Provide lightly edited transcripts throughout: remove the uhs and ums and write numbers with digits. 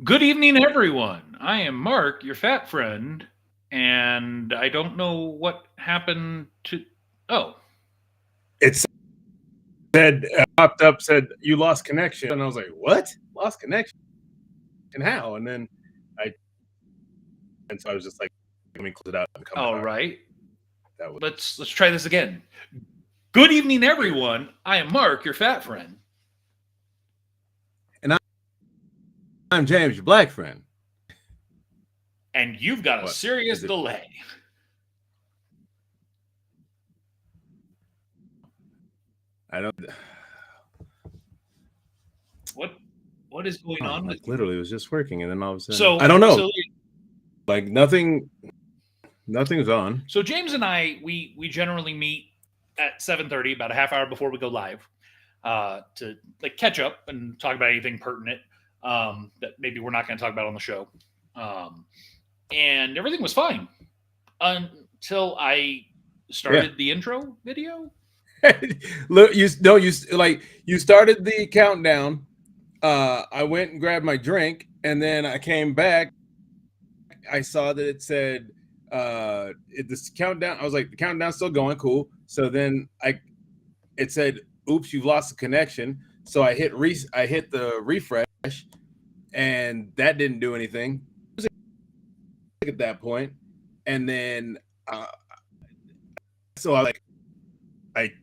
Good evening, everyone. I am Mark, your fat friend, and I don't know what happened to. Oh, It said popped up said you lost connection, and I was like, "What? Lost connection? How?" And then I and so I was just like, "Let me close it out and come all back." right. That was Let's try this again. Good evening, everyone. I am Mark, your fat friend, and I'm James, your black friend. and you've got a What serious is it? delay. I don't. What what is going on with Like you? literally, it was just working, and then all of a sudden, So I don't know. so Like nothing's on. so James and I we generally meet at 7:30, about a half hour before we go live, to like catch up and talk about anything pertinent that maybe we're not going to talk about on the show. Um, and everything was fine until I Yeah. started the intro video. Look, you no, you like you started the countdown. I went and grabbed my drink, and then I came back. I saw that it said this countdown. I was like, the countdown's still going, cool. So then it said, "Oops, you've lost the connection." So I hit the refresh, and that didn't do anything at that point. And then so I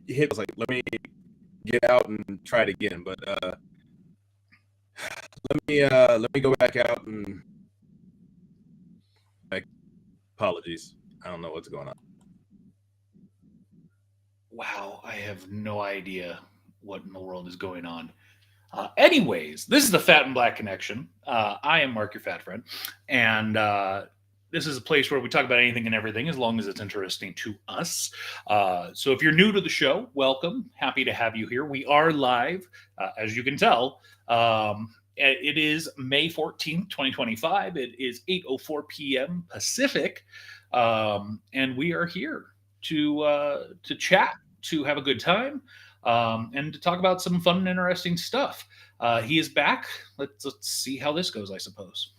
hit. I was like, let me get out and try it again. But let me go back out and like, apologies. I don't know what's going on. Wow, I have no idea what in the world is going on. Anyways, this is the Fat and Black Connection. I am Mark, your fat friend, and this is a place where we talk about anything and everything as long as it's interesting to us. So if you're new to the show, welcome. Happy to have you here. We are live, as you can tell. It is May 14th, 2025. It is 8:04 p.m. Pacific, and we are here to chat, to have a good time, and to talk about some fun and interesting stuff. He is back. Let's see how this goes. I suppose.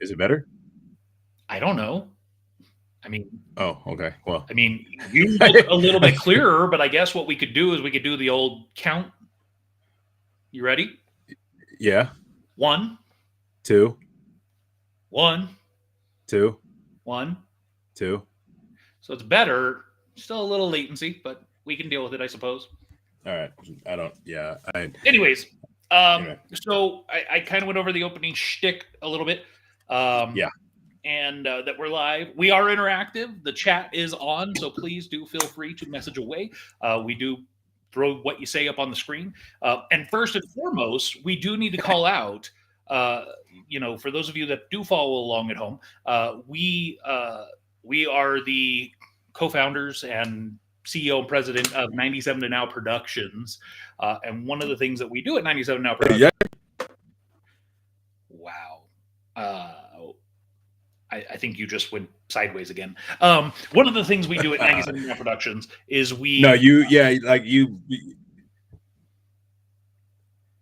Is it better? I don't know. I mean, Oh, okay. Well, I mean, you look a little bit clearer, but I guess what we could do is we could do the old count. You ready? yeah. One, Two, one, two, one. two. So it's better. Still a little latency, but we can deal with it, I suppose. All right. I don't. Yeah. Anyways, Anyway. so I kind of went over the opening shtick a little bit. Um, Yeah. and that we're live. We are interactive. The chat is on, so please do feel free to message away. We do throw what you say up on the screen. And first and foremost, we do need to call out. Uh, for those of you that do follow along at home, we are the co-founders and CEO and president of 97 to Now Productions. And one of the things that we do at 97 Now Productions. Yeah. Wow. I think you just went sideways again. One of the things we do at 97 Now Productions is we. No, you. Yeah. Like you.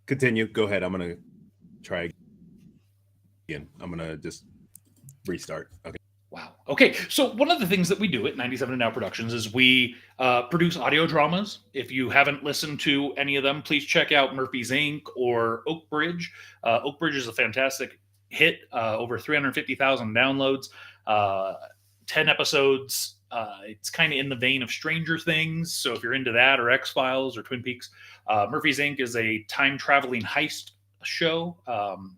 Continue. Go ahead. I'm gonna try again. I'm gonna just restart. Okay. Wow. Okay. So one of the things that we do at 97 Now Productions is we produce audio dramas. If you haven't listened to any of them, please check out Murphy's Inc. or Oak Bridge. Oak Bridge is a fantastic hit, over 350,000 downloads, 10 episodes. It's kind of in the vein of Stranger Things. So if you're into that, or X Files, or Twin Peaks, Murphy's Inc. is a time traveling heist show.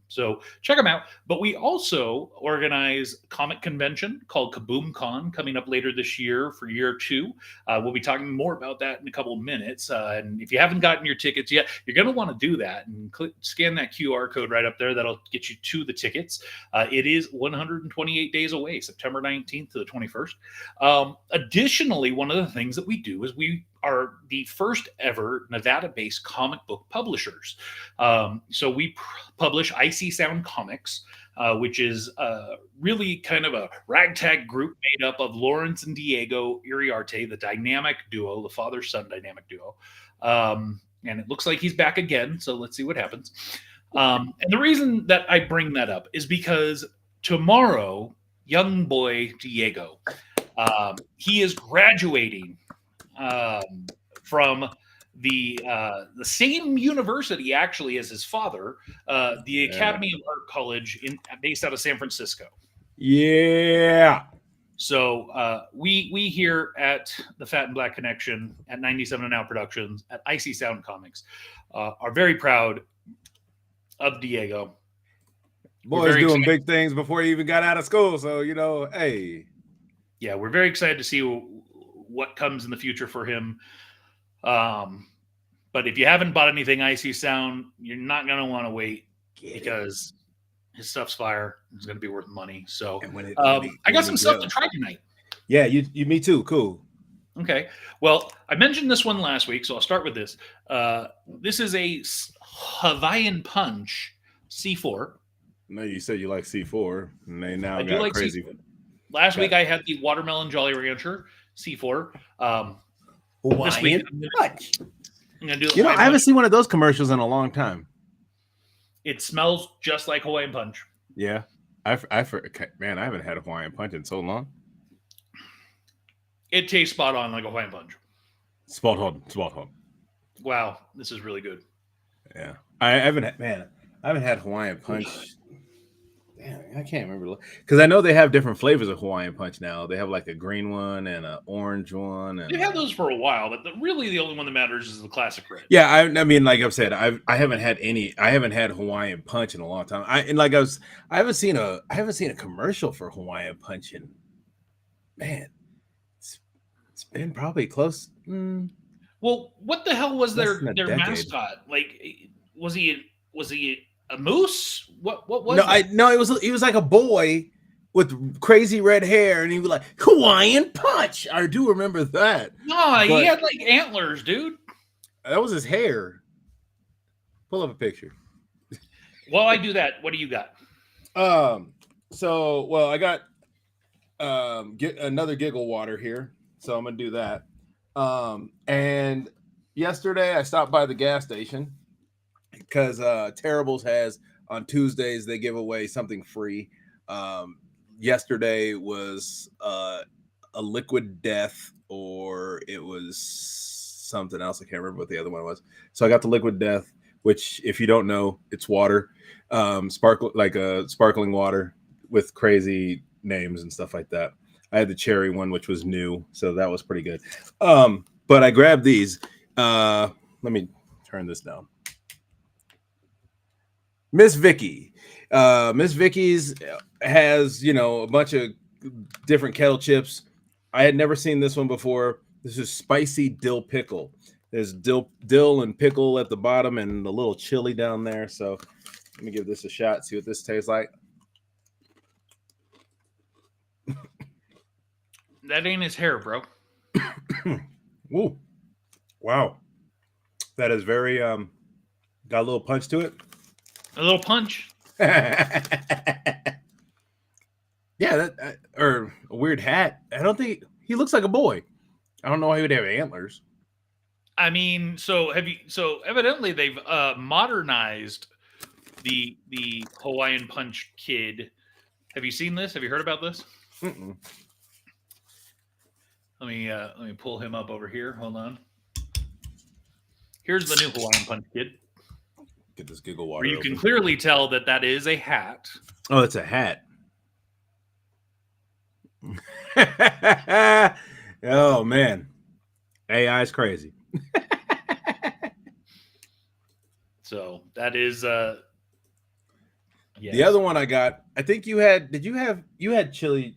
So check them out. But we also organize a comic convention called Kaboom Con coming up later this year for year two. We'll be talking more about that in a couple of minutes. And if you haven't gotten your tickets yet, you're going to want to do that and scan that QR code right up there. That'll get you to the tickets. It is 128 days away, September 19th to the 21st. Additionally, one of the things that we do is we are the first ever Nevada-based comic book publishers. So we publish Icy Sound Comics, which is really kind of a ragtag group made up of Lawrence and Diego Iriarte, the dynamic duo, the father-son dynamic duo. And it looks like he's back again, so let's see what happens. And the reason that I bring that up is because tomorrow, young boy Diego, he is graduating from the same university actually as his father, the Yeah. Academy of Art College based out of San Francisco. Yeah. So we here at the Fat and Black Connection at 97 and Now Productions at Icy Sound Comics are very proud of Diego. Boy's doing big things before he even got out of school. So, hey. Yeah, we're very excited to see what comes in the future for him. But if you haven't bought anything Icy Sound, you're not going to want to wait because his stuff's fire. It's going to be worth money. So I got some stuff to try tonight. Yeah, me too. Cool. Okay. Well, I mentioned this one last week, so I'll start with this. This is a Hawaiian Punch C4. No, you said you like C4, and they now got like crazy. C4. Last week I had the Watermelon Jolly Rancher C4. This week I'm gonna do. I haven't seen one of those commercials in a long time. It smells just like Hawaiian Punch. Yeah, man, I haven't had a Hawaiian Punch in so long. It tastes spot on like a Hawaiian Punch. Spot on. Wow, this is really good. Yeah, I haven't had Hawaiian Punch. Damn, I can't remember because I know they have different flavors of Hawaiian Punch now. They have like a green one and an orange one. And they've had those for a while, but really the only one that matters is the classic red. Yeah, I mean, like I've said, I haven't had Hawaiian Punch in a long time. I haven't seen a commercial for Hawaiian Punch in, man, it's been probably close. Well, what the hell was their mascot? Like, was he a moose? What was he was like a boy with crazy red hair, and he was like Hawaiian Punch. I do remember that. No, he had like antlers, dude. That was his hair. Pull up a picture. While I do that, what do you got? I got get another Giggle Water here, so I'm gonna do that. And yesterday I stopped by the gas station because Terribles has on Tuesdays they give away something free. Yesterday was a Liquid Death, or it was something else. I can't remember what the other one was. So I got the Liquid Death, which, if you don't know, it's water, sparkling water with crazy names and stuff like that. I had the cherry one, which was new, so that was pretty good. But I grabbed these. Let me turn this down. Miss Vicky. Miss Vicky's has, a bunch of different kettle chips. I had never seen this one before. This is spicy dill pickle. There's dill and pickle at the bottom and a little chili down there. So let me give this a shot, see what this tastes like. That ain't his hair, bro. Ooh. Wow. That is very got a little punch to it. A little punch. Yeah, or a weird hat. I don't think he looks like a boy. I don't know why he would have antlers. I mean, so evidently they've modernized the Hawaiian Punch kid. Have you seen this? Have you heard about this? Mm-mm. Let me pull him up over here. Hold on. Here's the new Hawaiian Punch kid. Get this Giggle Water. Where you can clearly tell that is a hat. Oh, it's a hat. Oh man, AI is crazy. So that is yes. The other one I got, I think you had chili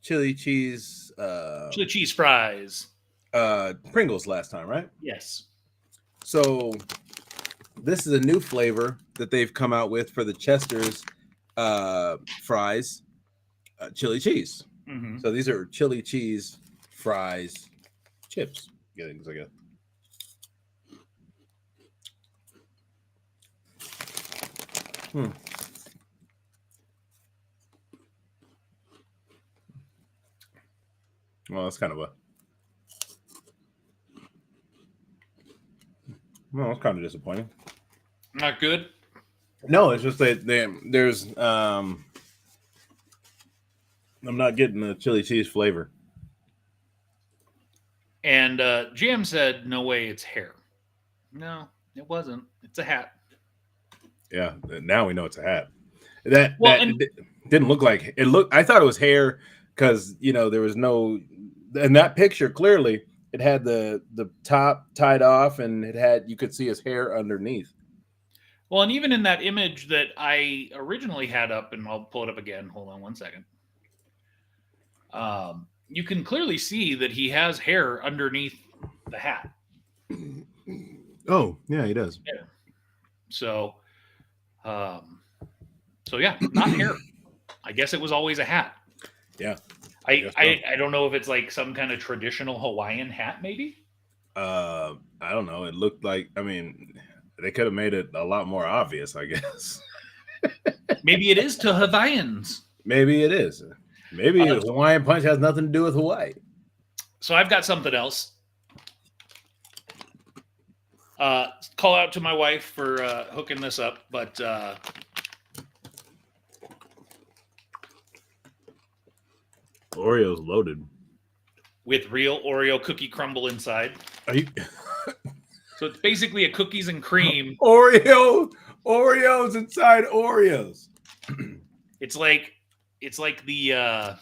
cheese chili cheese fries, Pringles last time, right? Yes. So this is a new flavor that they've come out with for the Chester's fries, chili cheese. Mm-hmm. So these are chili cheese fries chips. Yeah, things like that. Well, that's kind of that's kind of disappointing. Not good. No, it's just that there's I'm not getting the chili cheese flavor. And Jam said, "No way, it's hair." No, it wasn't. It's a hat. Yeah, now we know it's a hat. That Well, that and it didn't look like it. Looked. I thought it was hair because there was no in that picture. Clearly, it had the top tied off, and it had you could see his hair underneath. well, and even in that image that I originally had up, and I'll pull it up again. Hold on one second. You can clearly see that he has hair underneath the hat. Oh yeah, he does. Yeah. So, so yeah, not hair. I guess it was always a hat. Yeah. I don't know if it's like some kind of traditional Hawaiian hat, maybe. I don't know. It looked like. I mean, they could have made it a lot more obvious. I guess. Maybe it is to Hawaiians. Maybe it is. Maybe Hawaiian Punch has nothing to do with Hawaii. So I've got something else. Call out to my wife for hooking this up, but Oreo's loaded with real Oreo cookie crumble inside. Are you? So it's basically a cookies and cream Oreos inside Oreos. It's like the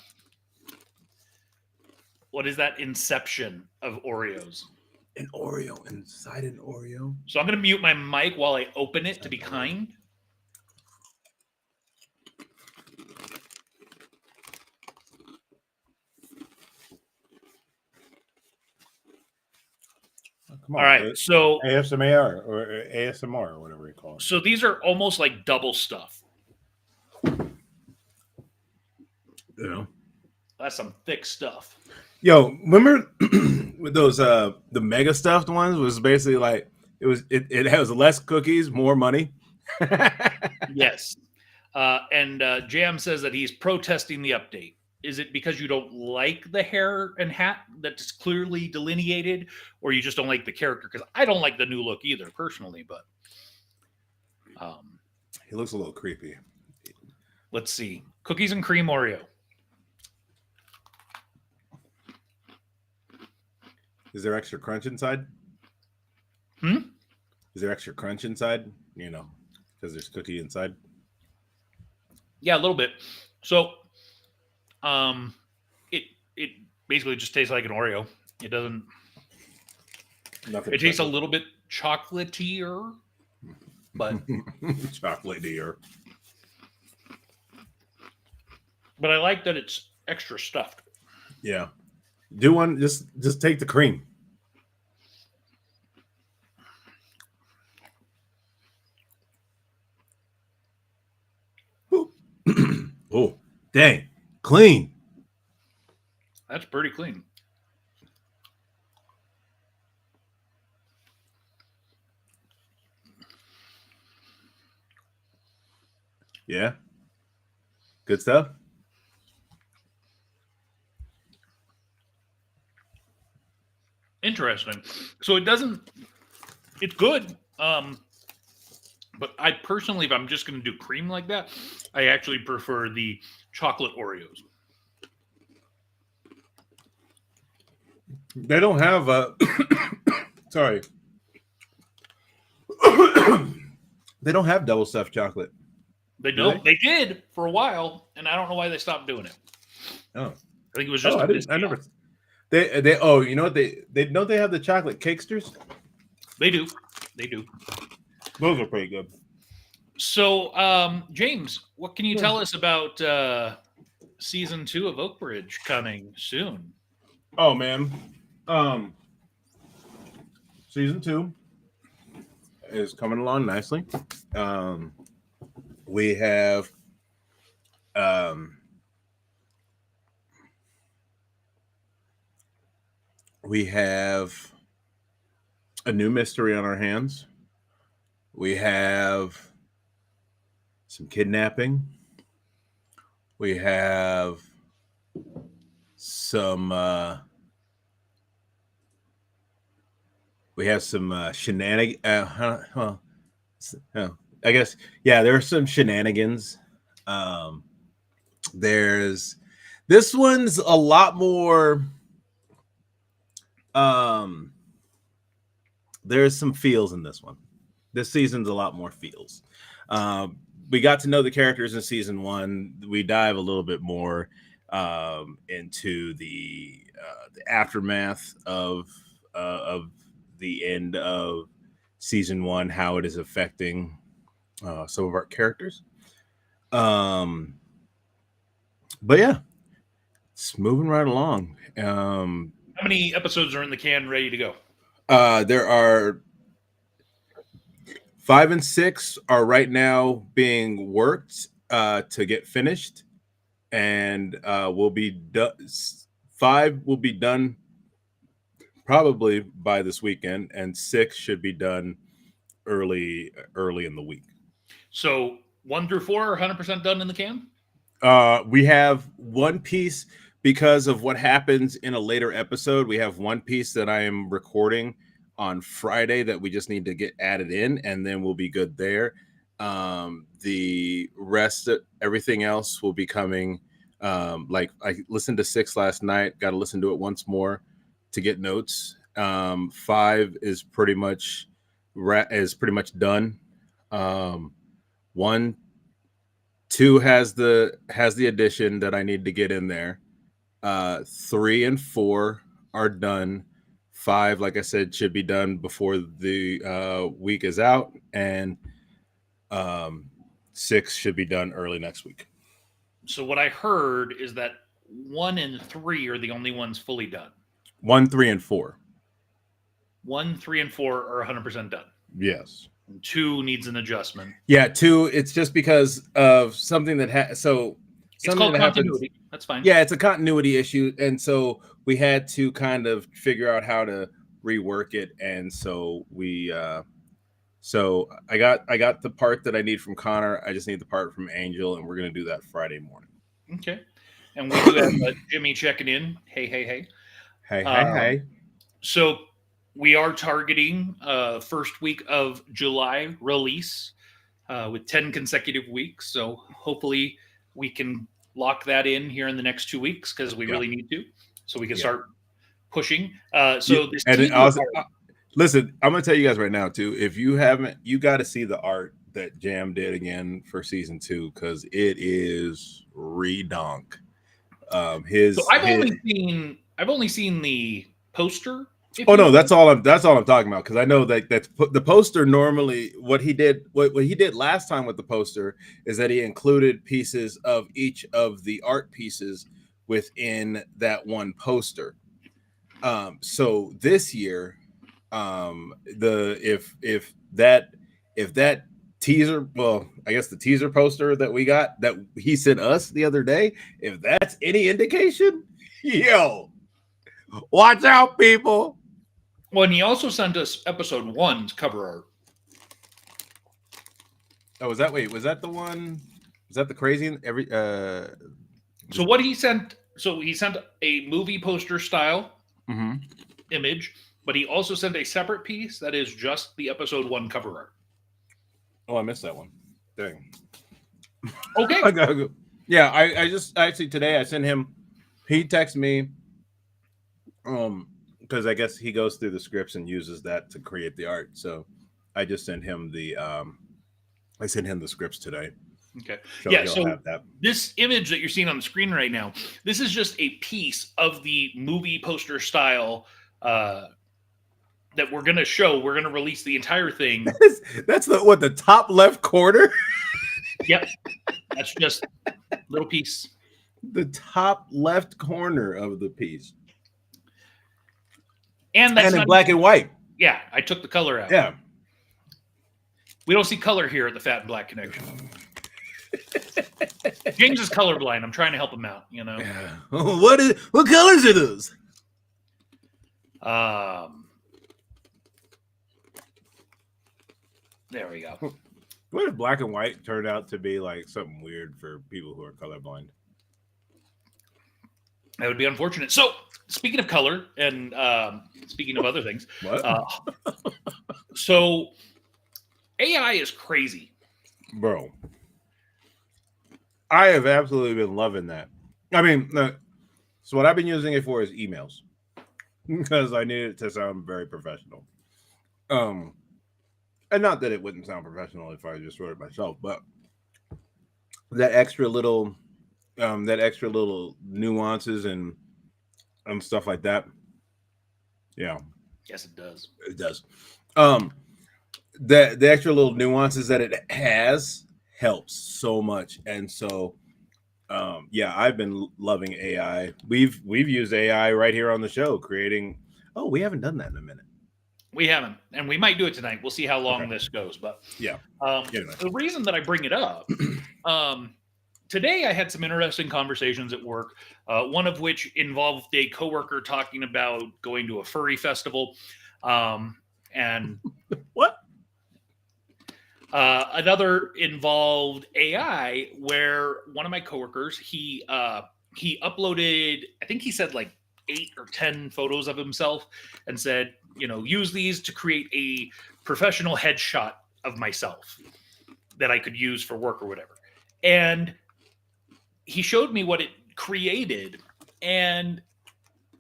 what is that? Inception of Oreos. An Oreo inside an Oreo. So I'm going to mute my mic while I open it to be kind. Come on, all right, so ASMR or whatever you call it. So these are almost like double stuff. That's some thick stuff. Yo, remember with those the mega stuffed ones was basically like it has less cookies, more money. Yes. And Jam says that he's protesting the update. Is it because you don't like the hair and hat that's clearly delineated, or you just don't like the character? Because I don't like the new look either, personally. But he looks a little creepy. Let's see. Cookies and cream Oreo. Is there extra crunch inside? Is there extra crunch inside? Because there's cookie inside. Yeah, a little bit. So, it basically just tastes like an Oreo. It doesn't. Nothing. It tastes a little bit chocolatier, but chocolatier. But I like that it's extra stuffed. Yeah. Do one. Just take the cream. Oh, dang. Clean. That's pretty clean. Yeah. Good stuff. Interesting. So it's good. But I personally, if I'm just going to do cream like that, I actually prefer the chocolate Oreos. They don't have sorry. They don't have double stuffed chocolate. They don't. They did for a while, and I don't know why they stopped doing it. Oh, I think it was just. I never. They. Oh, you know what they don't they have the chocolate cakesters? They do. They do. Those are pretty good. So, James, what can you tell us about season 2 of Oakbridge coming soon? Oh man, season 2 is coming along nicely. We have a new mystery on our hands. We have some kidnapping. We have some shenanigans. I guess there are some shenanigans. There's this one's a lot more. There's some feels in this one. This season's a lot more feels. We got to know the characters in season 1. We dive a little bit more into the aftermath of the end of season 1, how it is affecting some of our characters. But yeah, it's moving right along. How many episodes are in the can ready to go? There are 5 and 6 are right now being worked to get finished, and will be done. 5 will be done probably by this weekend, and 6 should be done early in the week. So 1 through 4 are 100% done in the can? We have one piece because of what happens in a later episode. We have one piece that I am recording on Friday that we just need to get added in, and then we'll be good there. The rest of everything else will be coming. Like I listened to 6 last night, got to listen to it once more to get notes. 5 is pretty much done. 1, 2 has the addition that I need to get in there. 3 and 4 are done. 5, like I said, should be done before the week is out, and 6 should be done early next week. So what I heard is that 1 and 3 are the only ones fully done. 1, 3, and 4. 1, 3, and 4 are 100% done. Yes. 2 needs an adjustment. Yeah, 2. It's just because of something that it's called continuity. That's fine. Yeah, it's a continuity issue, and so we had to kind of figure out how to rework it, and so we. So I got the part that I need from Connor. I just need the part from Angel, and we're gonna do that Friday morning. Okay, and we do have Jimmy checking in. Hey. Hey. So we are targeting first week of July release with 10 consecutive weeks. So hopefully we can lock that in here in the next 2 weeks because we really need to, so we can start pushing. Listen, I'm gonna tell you guys right now too. If you haven't, you got to see the art that Jam did again for season 2 because it is redonk. I've only seen the poster. Oh no, that's all I'm talking about because I know that's the poster. Normally, what he did last time with the poster is that he included pieces of each of the art pieces within that one poster. So this year, if that teaser, well, I guess the teaser poster that we got that he sent us the other day, if that's any indication, yo, watch out, people. Well, and he also sent us episode 1's cover art. Oh, was that the one? Was that the crazy So what he sent? So he sent a movie poster style image, but he also sent a separate piece that is just the episode 1 cover art. Oh, I missed that one. Dang. Okay. I gotta go. Yeah, I just actually today I sent him. He texted me. Because I guess he goes through the scripts and uses that to create the art. So I just sent him the scripts today. Okay. So so this image that you're seeing on the screen right now, this is just a piece of the movie poster style that we're going to show. We're going to release the entire thing. That's the top left corner? Yep. That's just a little piece. The top left corner of the piece. And that's in black and white. Yeah, I took the color out. Yeah. We don't see color here at the Fat and Black Connection. James is colorblind. I'm trying to help him out, you know. Yeah. What colors are those? There we go. What if black and white turned out to be like something weird for people who are colorblind? That would be unfortunate. So, speaking of color and speaking of other things, what? So AI is crazy. Bro, I have absolutely been loving that. I mean, so what I've been using it for is emails because I need it to sound very professional. And not that it wouldn't sound professional if I just wrote it myself, but that extra little nuances and stuff like that. Yeah, Yes, it does. it does. The extra little nuances that it has helps so much, and so yeah, I've been loving AI. We've used AI right here on the show, creating. Oh, we haven't done that in a minute. We haven't, and we might do it tonight. We'll see how long Okay. this goes. But Yeah, the reason that I bring it up, today I had some interesting conversations at work. One of which involved a coworker talking about going to a furry festival, and what? Another involved AI, where one of my coworkers he uploaded, I think he said like 8 or 10 photos of himself, and said, use these to create a professional headshot of myself that I could use for work or whatever. And he showed me what it created. And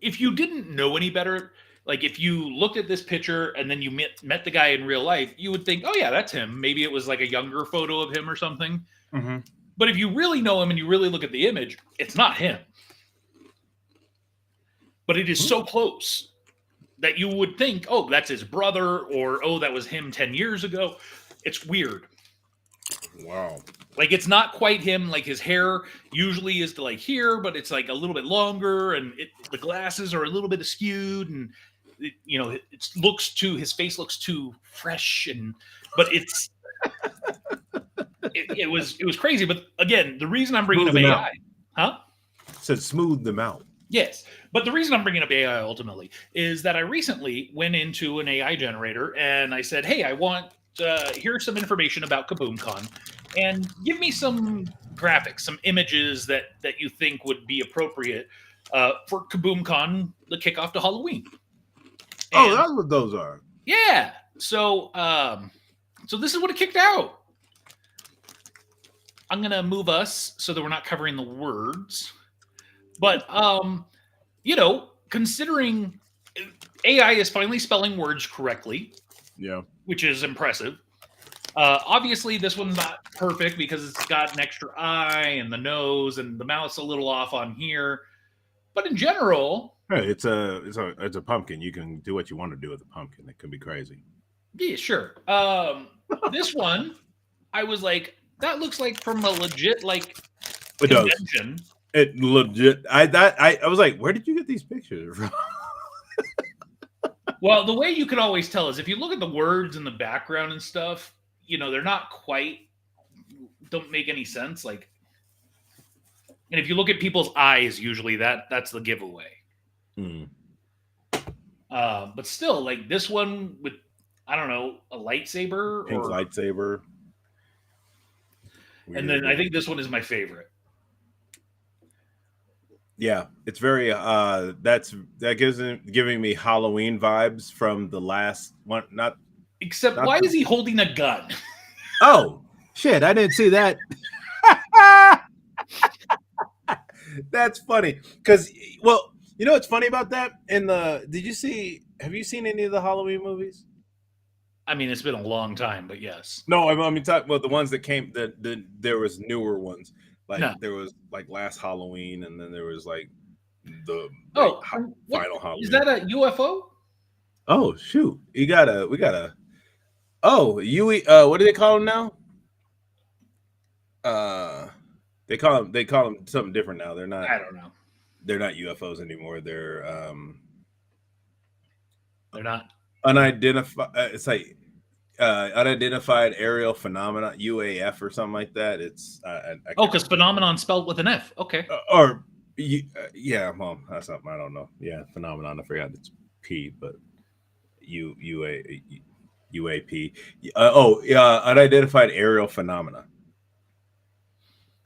if you didn't know any better, like if you looked at this picture and then you met the guy in real life, you would think, oh yeah, that's him. Maybe it was like a younger photo of him or something. Mm-hmm. But if you really know him and you really look at the image, it's not him. But it is so close that you would think, oh, that's his brother, or oh, that was him 10 years ago. It's weird. Wow. Like it's not quite him. Like his hair usually is to like here, but it's like a little bit longer, and the glasses are a little bit askewed, and his face looks too fresh, but it's it was crazy. But again, the reason I'm bringing up AI, said smooth them out. Yes, but the reason I'm bringing up AI ultimately is that I recently went into an AI generator and I said, hey, I want here's some information about KaboomCon, and give me some graphics, some images that you think would be appropriate for KaboomCon, the kickoff to Halloween. And, that's what those are. Yeah. So so this is what it kicked out. I'm gonna move us so that we're not covering the words. But considering AI is finally spelling words correctly, yeah, which is impressive. Obviously, this one's not perfect because it's got an extra eye and the nose and the mouth's a little off on here. But in general, hey, it's a pumpkin. You can do what you want to do with a pumpkin. It can be crazy. Yeah, sure. This one, I was like, that looks like from a legit convention. It legit. I was like, where did you get these pictures from? Well, the way you can always tell is if you look at the words in the background and stuff, they're not don't make any sense. And if you look at people's eyes, usually that's the giveaway. But still, like this one with, I don't know, a lightsaber. Pink lightsaber. And then I think this one is my favorite. Yeah, it's very giving me Halloween vibes from the last one. Why is he holding a gun? Oh shit! I didn't see that. That's funny because, well, what's funny about that? Have you seen any of the Halloween movies? I mean, it's been a long time, but yes. No, I mean, talk about the ones that came. There was newer ones. There was like last Halloween, and then there was like the final Halloween. Is that a UFO? Oh shoot! We gotta. Oh, what do they call them now? They call them something different now. They're not. I don't know. They're not UFOs anymore. They're not unidentified. It's like unidentified aerial phenomena, UAF or something like that. It's because phenomenon spelled with an F. Okay. Yeah, well, that's something I don't know. Yeah, phenomenon. I forgot it's P, but UAP. Unidentified aerial phenomena.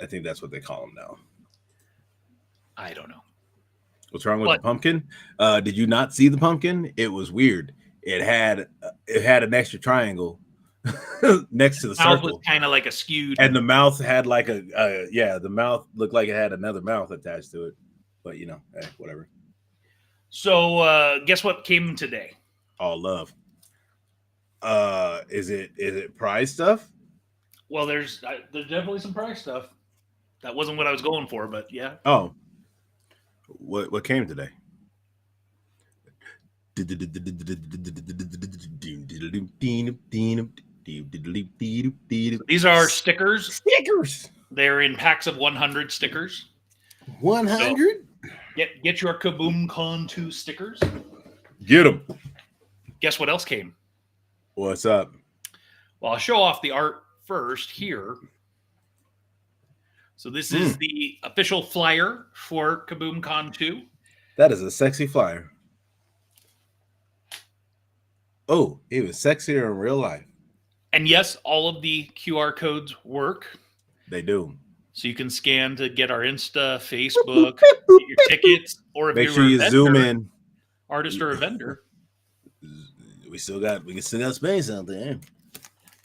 I think that's what they call them now. I don't know. What's wrong with the pumpkin? Did you not see the pumpkin? It was weird. It had an extra triangle next to the Mouth was circle, kind of like a skewed. and the mouth had like the mouth looked like it had another mouth attached to it. But whatever. So guess what came today? All love. Is it prize stuff? Well, there's definitely some prize stuff. That wasn't what I was going for, but yeah. Oh, what came today? These are stickers. Stickers. They're in packs of 100 stickers. 100. So get your Kaboom Con 2 stickers. Get them. Guess what else came? What's up? Well, I'll show off the art first here. So this is the official flyer for Kaboom Con 2. That is a sexy flyer. Oh, it was sexier in real life. And yes, all of the QR codes work. They do. So you can scan to get our Insta, Facebook, get your tickets, or if Make you're sure you a vendor, zoom in. artist or a vendor. We still got space out there.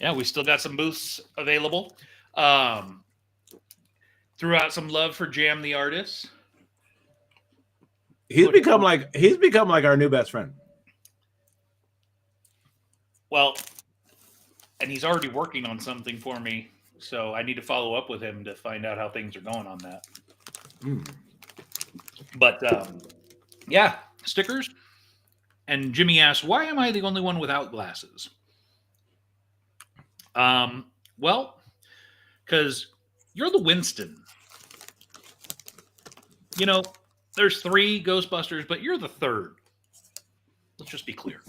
Yeah, we still got some booths available. Threw out some love for Jam the Artist. He's become like our new best friend. Well, and he's already working on something for me, so I need to follow up with him to find out how things are going on that. But yeah, stickers. And Jimmy asks, why am I the only one without glasses? Well, because you're the Winston. There's 3 Ghostbusters, but you're the 3rd. Let's just be clear.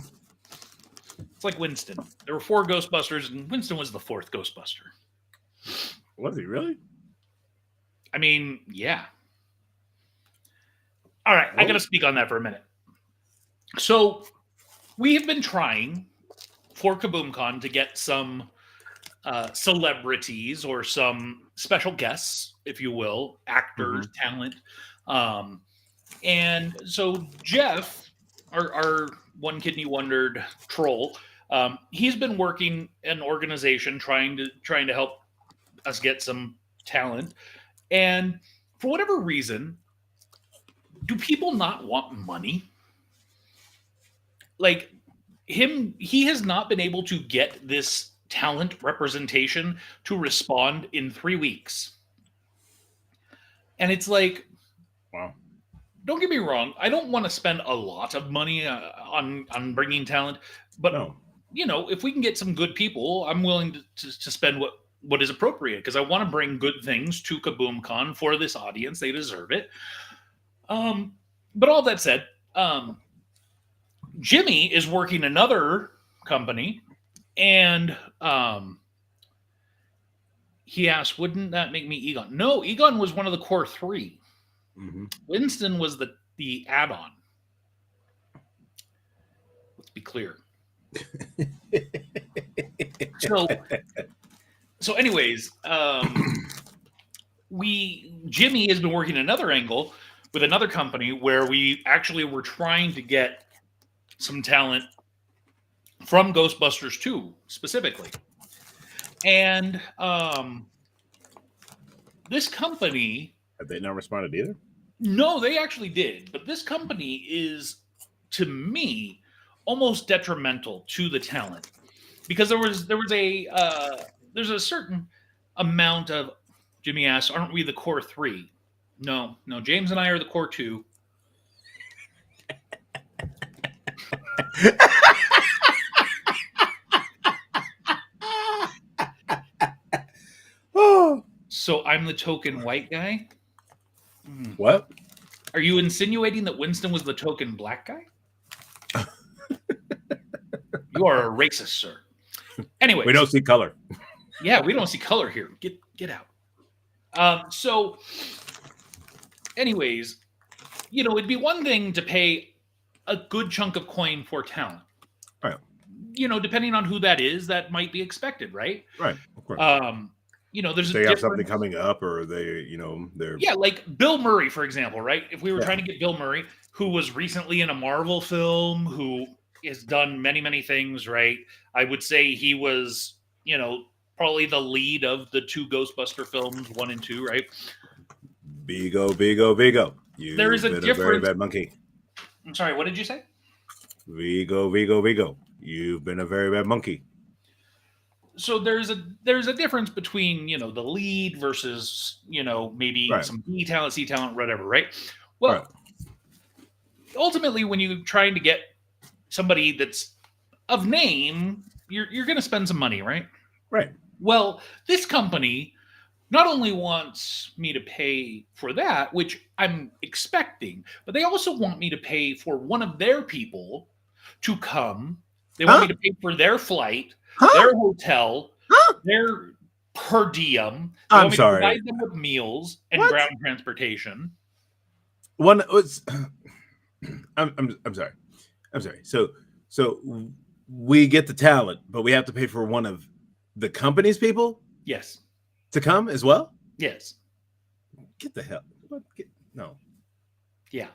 It's like Winston. There were 4 Ghostbusters, and Winston was the 4th Ghostbuster. Was he really? I mean, yeah. All right, I got to speak on that for a minute. So we have been trying for KaboomCon to get some celebrities or some special guests, if you will, actors, talent. And so Jeff, our One Kidney Wondered troll, he's been working an organization trying to help us get some talent. And for whatever reason, do people not want money? Like he has not been able to get this talent representation to respond in 3 weeks. And it's like, wow. Don't get me wrong. I don't want to spend a lot of money on bringing talent, but No. If we can get some good people, I'm willing to spend what is appropriate, because I want to bring good things to KaboomCon for this audience. They deserve it. But all that said, Jimmy is working another company, and he asked, wouldn't that make me Egon? No, Egon was one of the core 3. Winston was the add-on. Let's be clear. So anyways, Jimmy has been working another angle with another company where we actually were trying to get some talent from Ghostbusters 2 specifically. And this company... Have they not responded either? No, they actually did. But this company is, to me, almost detrimental to the talent, because there's a certain amount of... Jimmy asks, aren't we the core 3? No, James and I are the core 2. So I'm the token white guy? What? Are you insinuating that Winston was the token black guy? You are a racist, sir. Anyway, we don't see color. Yeah, we don't see color here. Get out. So, anyways, it'd be one thing to pay a good chunk of coin for talent. Right. Depending on who that is, that might be expected, right? Right. Of course. There's they have something coming up, or they're like Bill Murray, for example, right? If we were trying to get Bill Murray, who was recently in a Marvel film, who has done many things, right? I would say he was probably the lead of the two Ghostbuster films, 1 and 2, right? Vigo, Vigo, Vigo. You've There is a been a very difference. bad monkey. I'm sorry, what did you say? Vigo, Vigo, Vigo. You've been a very bad monkey. So there's a difference between the lead versus maybe Right. some B talent, C talent, whatever, right? Well, Right. ultimately, when you're trying to get somebody that's of name, you're going to spend some money, right? Right. Well, this company not only wants me to pay for that, which I'm expecting, but they also want me to pay for one of their people to come. They want me to pay for their flight, their hotel, their per diem. They I'm want me sorry. to provide them with meals and What? ground transportation. One was. I'm sorry. I'm sorry. So we get the talent, but we have to pay for one of the company's people Yes. to come as well. Yes. Get the hell. What? No. Yeah.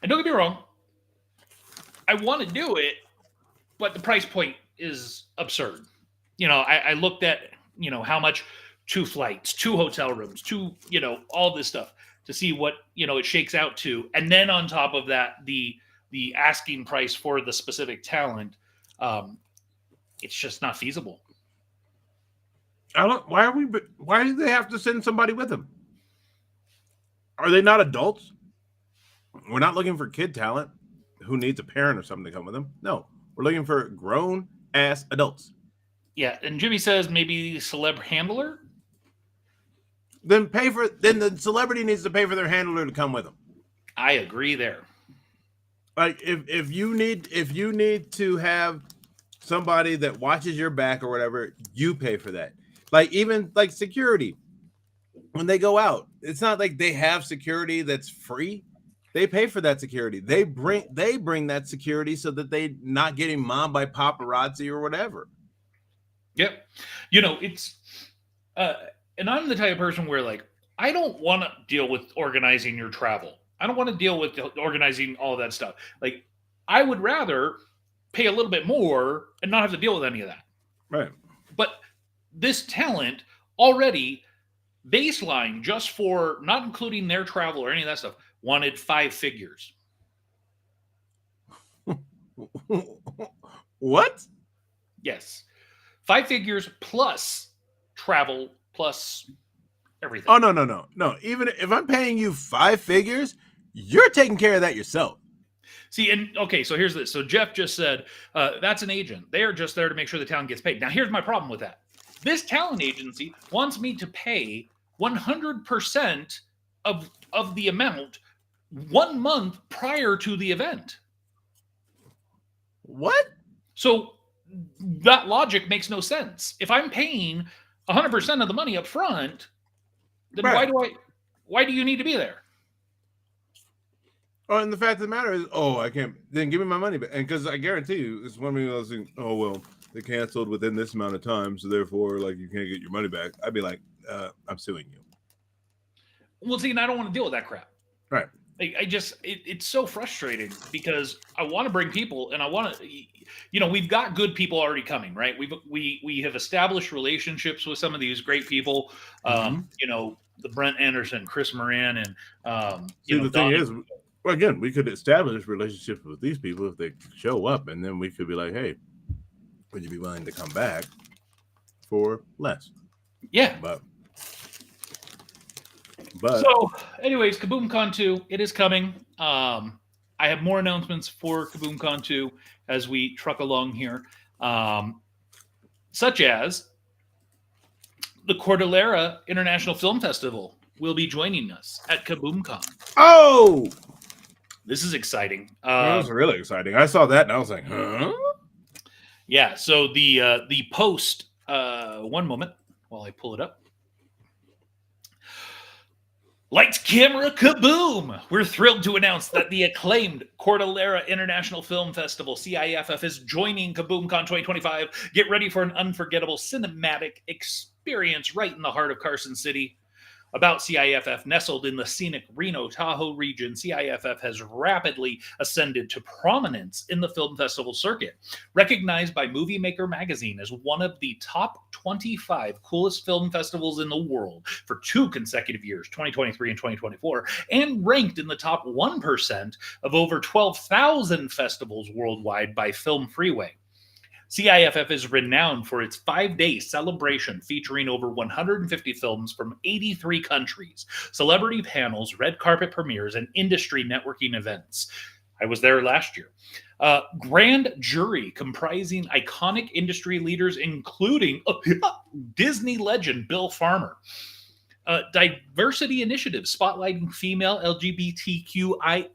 And don't get me wrong, I want to do it, but the price point is absurd. I looked at, how much 2 flights, 2 hotel rooms, 2, all this stuff to see what, it shakes out to. And then on top of that, the asking price for the specific talent, it's just not feasible. I don't. Why are we? Why do they have to send somebody with them? Are they not adults? We're not looking for kid talent who needs a parent or something to come with them. No, we're looking for grown ass adults. Yeah, and Jimmy says maybe celeb handler. Then Then the celebrity needs to pay for their handler to come with them. I agree there. Like if you need to have somebody that watches your back or whatever, you pay for that. Like even like security, when they go out, it's not like they have security that's free. They pay for that security. They bring that security so that they not getting mobbed by paparazzi or whatever. Yep. It's and I'm the type of person where like I don't want to deal with organizing your travel. I don't want to deal with organizing all of that stuff. Like I would rather pay a little bit more and not have to deal with any of that. Right. But this talent already baseline just for not including their travel or any of that stuff wanted 5 figures. What? Yes. 5 figures plus travel plus everything. Oh no. Even if I'm paying you 5 figures, you're taking care of that yourself. See, and okay, so here's this. So Jeff just said, that's an agent. They are just there to make sure the talent gets paid. Now, here's my problem with that. This talent agency wants me to pay 100% of the amount 1 month prior to the event. What? So that logic makes no sense. If I'm paying 100% of the money up front, then Right. why do you need to be there? Oh, and the fact of the matter is, I can't. Then give me my money back, and because I guarantee you, it's one of those things. Oh well, they canceled within this amount of time, so therefore, like you can't get your money back. I'd be like, I'm suing you. Well, see, and I don't want to deal with that crap. Right. It's so frustrating because I want to bring people, and I want to, we've got good people already coming, right? We have established relationships with some of these great people. The Brent Anderson, Chris Moran, and the thing is. Well, again, we could establish relationships with these people if they show up, and then we could be like, "Hey, would you be willing to come back for less?" Yeah. But so, anyways, KaboomCon 2, it is coming. I have more announcements for KaboomCon 2 as we truck along here, such as the Cordillera International Film Festival will be joining us at KaboomCon. Oh! This is exciting. That was really exciting. I saw that and I was like, huh? Yeah. So the post. One moment while I pull it up. Lights, camera, kaboom! We're thrilled to announce that the acclaimed Cordillera International Film Festival, CIFF, is joining KaboomCon 2025. Get ready for an unforgettable cinematic experience right in the heart of Carson City. About CIFF, nestled in the scenic Reno Tahoe region, CIFF has rapidly ascended to prominence in the film festival circuit. Recognized by Movie Maker magazine as one of the top 25 coolest film festivals in the world for 2 consecutive years, 2023 and 2024, and ranked in the top 1% of over 12,000 festivals worldwide by Film Freeway. CIFF is renowned for its 5-day celebration featuring over 150 films from 83 countries, celebrity panels, red carpet premieres, and industry networking events. I was there last year. Grand jury comprising iconic industry leaders, including Disney legend Bill Farmer. Diversity initiatives spotlighting female LGBTQIA+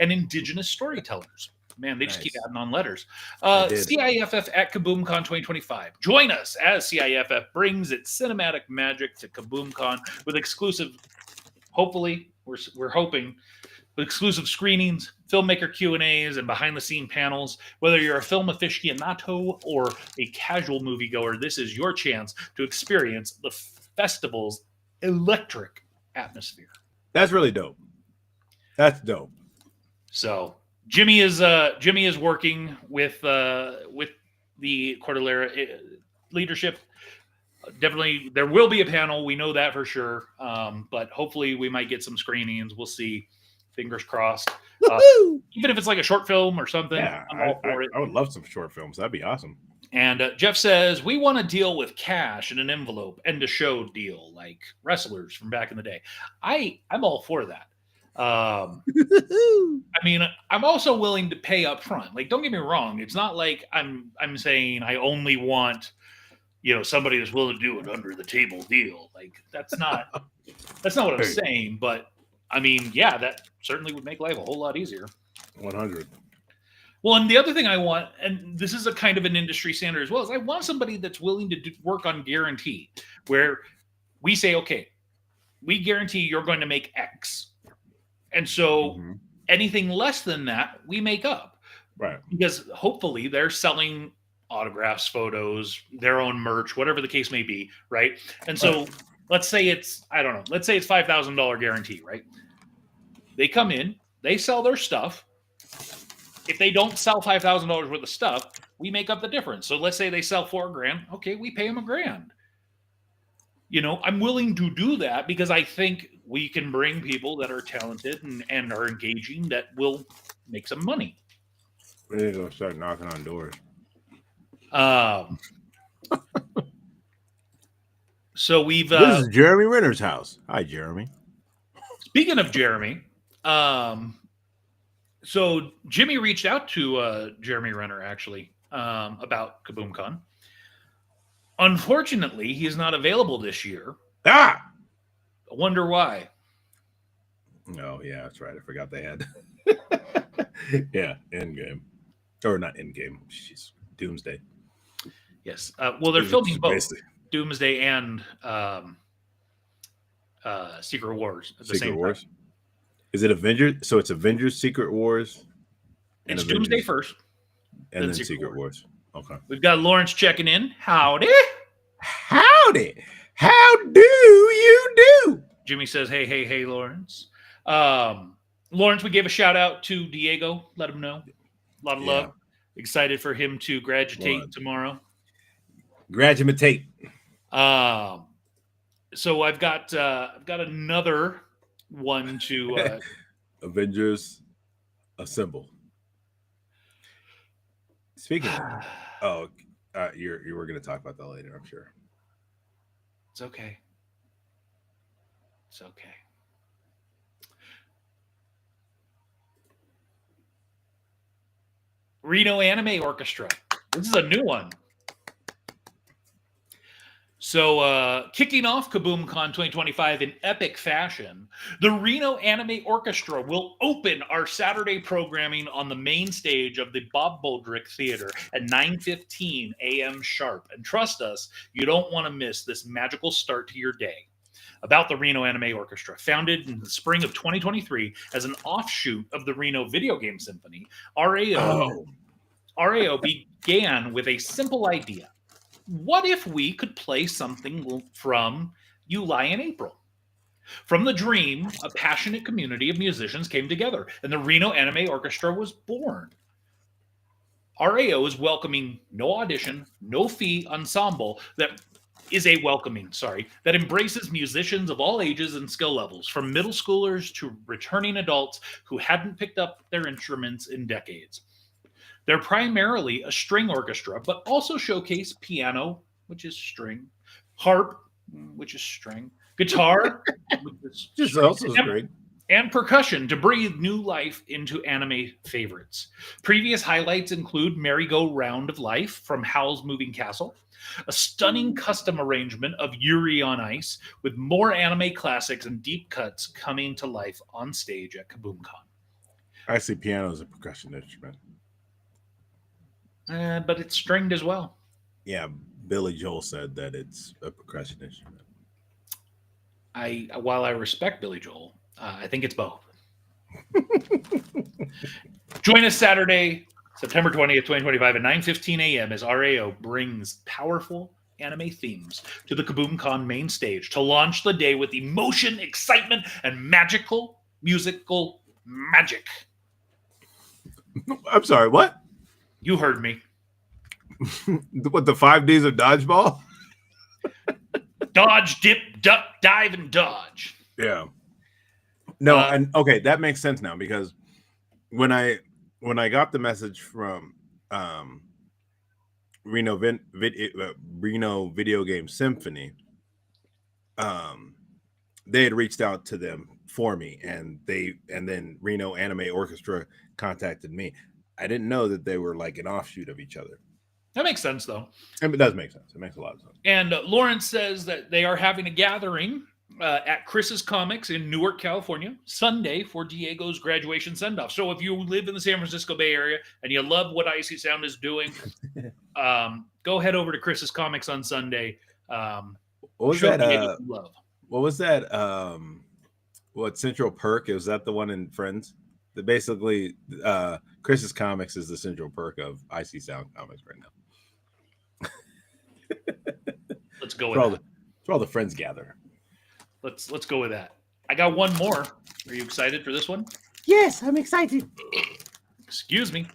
and indigenous storytellers. Man, they just keep adding on letters. CIFF at KaboomCon 2025. Join us as CIFF brings its cinematic magic to KaboomCon with exclusive, hopefully, we're hoping, with exclusive screenings, filmmaker Q&As, and behind-the-scene panels. Whether you're a film aficionado or a casual moviegoer, this is your chance to experience the festival's electric atmosphere. That's really dope. That's dope. So Jimmy is working with the Cordillera leadership. Definitely, there will be a panel. We know that for sure. But hopefully, we might get some screenings. We'll see. Fingers crossed. Even if it's like a short film or something, Yeah, I'm all for it. I would love some short films. That'd be awesome. And Jeff says, we want to deal with cash in an envelope, end of show deal, like wrestlers from back in the day. I'm all for that. I mean, I'm also willing to pay up front. Like, don't get me wrong. It's not like I'm saying I only want, somebody that's willing to do an under the table deal. Like, that's not what I'm saying. But I mean, yeah, that certainly would make life a whole lot easier. 100. Well, and the other thing I want, and this is a kind of an industry standard as well, is I want somebody that's willing to work on guarantee, where we say, okay, we guarantee you're going to make X. And so anything less than that, we make up. Right. Because hopefully they're selling autographs, photos, their own merch, whatever the case may be, right? And so let's say it's $5,000 guarantee, right? They come in, they sell their stuff. If they don't sell $5,000 worth of stuff, we make up the difference. So let's say they sell $4,000. Okay, we pay them $1,000. I'm willing to do that because I think we can bring people that are talented and are engaging that will make some money. We're going to start knocking on doors. So we've... this is Jeremy Renner's house. Hi, Jeremy. Speaking of Jeremy, so Jimmy reached out to Jeremy Renner, actually, about KaboomCon. Unfortunately, he is not available this year. I wonder why. Oh, yeah, that's right. I forgot they had. Yeah, Endgame. Or not Endgame. Jeez, Doomsday. Yes. Well, they're filming both. Basically. Doomsday and Secret Wars at the same time. Is it Avengers? So it's Avengers, Secret Wars. It's Avengers. Doomsday first. And then Secret Wars. Okay. We've got Lawrence checking in. Howdy. Howdy. How do you do? Jimmy says, hey, Lawrence. Lawrence, we gave a shout out to Diego. Let him know. A lot of love. Excited for him to graduate tomorrow. Graduate. So I've got another one to Avengers Assemble. Speaking of, you were going to talk about that later, I'm sure. It's okay. It's okay. Reno Anime Orchestra. This is a new one. So, kicking off KaboomCon 2025 in epic fashion, the Reno Anime Orchestra will open our Saturday programming on the main stage of the Bob Boldrick Theater at 9:15 a.m. sharp. And trust us, you don't want to miss this magical start to your day. About the Reno Anime Orchestra, founded in the spring of 2023 as an offshoot of the Reno Video Game Symphony, RAO began with a simple idea. What if we could play something from, You Lie in April. From the dream, a passionate community of musicians came together, and the Reno Anime Orchestra was born. RAO is welcoming no audition, no fee ensemble that embraces musicians of all ages and skill levels, from middle schoolers to returning adults who hadn't picked up their instruments in decades. They're primarily a string orchestra, but also showcase piano, which is string, harp, which is string, guitar, which is Just string, also string. and percussion to breathe new life into anime favorites. Previous highlights include Merry-Go-Round of Life from Howl's Moving Castle, a stunning custom arrangement of Yuri on Ice, with more anime classics and deep cuts coming to life on stage at KaboomCon. I see piano as a percussion instrument. But it's stringed as well. Yeah, Billy Joel said that it's a percussion instrument. While I respect Billy Joel, I think it's both. Join us Saturday, September 20th, 2025 at 9:15 a.m. as RAO brings powerful anime themes to the KaboomCon main stage to launch the day with emotion, excitement, and musical magic. I'm sorry, what? You heard me. What, the 5 Ds of dodgeball? Dodge, dip, duck, dive, and dodge. Yeah. No, and okay, that makes sense now, because when I got the message from Reno Video Game Symphony, they had reached out to them for me, and then Reno Anime Orchestra contacted me. I didn't know that they were like an offshoot of each other. That makes sense, though. And it does make sense. It makes a lot of sense. And Lawrence says that they are having a gathering at Chris's Comics in Newark, California, Sunday for Diego's graduation send-off. So if you live in the San Francisco Bay Area and you love what Icy Sound is doing, go head over to Chris's Comics on Sunday. What was show that? Diego some love. What was that? What, Central Perk? Was that the one in Friends? That basically Chris's Comics is the Central Perk of Icy Sound Comics right now. Let's go It's with that. where all the friends gather. Let's go with that. I got one more. Are you excited for this one? Yes, I'm excited. Excuse me.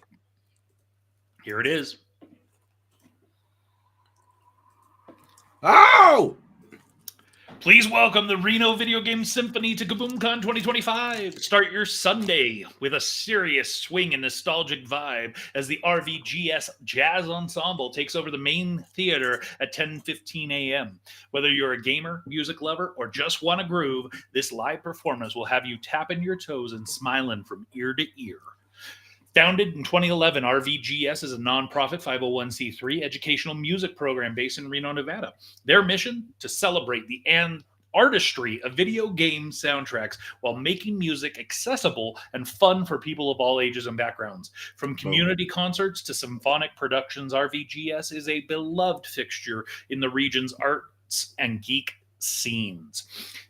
Here it is. Oh! Please welcome the Reno Video Game Symphony to KaboomCon 2025. Start your Sunday with a serious swing and nostalgic vibe as the RVGS Jazz Ensemble takes over the main theater at 10:15 a.m. Whether you're a gamer, music lover, or just want to groove, this live performance will have you tapping your toes and smiling from ear to ear. Founded in 2011, RVGS is a nonprofit 501c3 educational music program based in Reno, Nevada. Their mission? To celebrate the artistry of video game soundtracks while making music accessible and fun for people of all ages and backgrounds. From community concerts to symphonic productions, RVGS is a beloved fixture in the region's arts and geek scenes.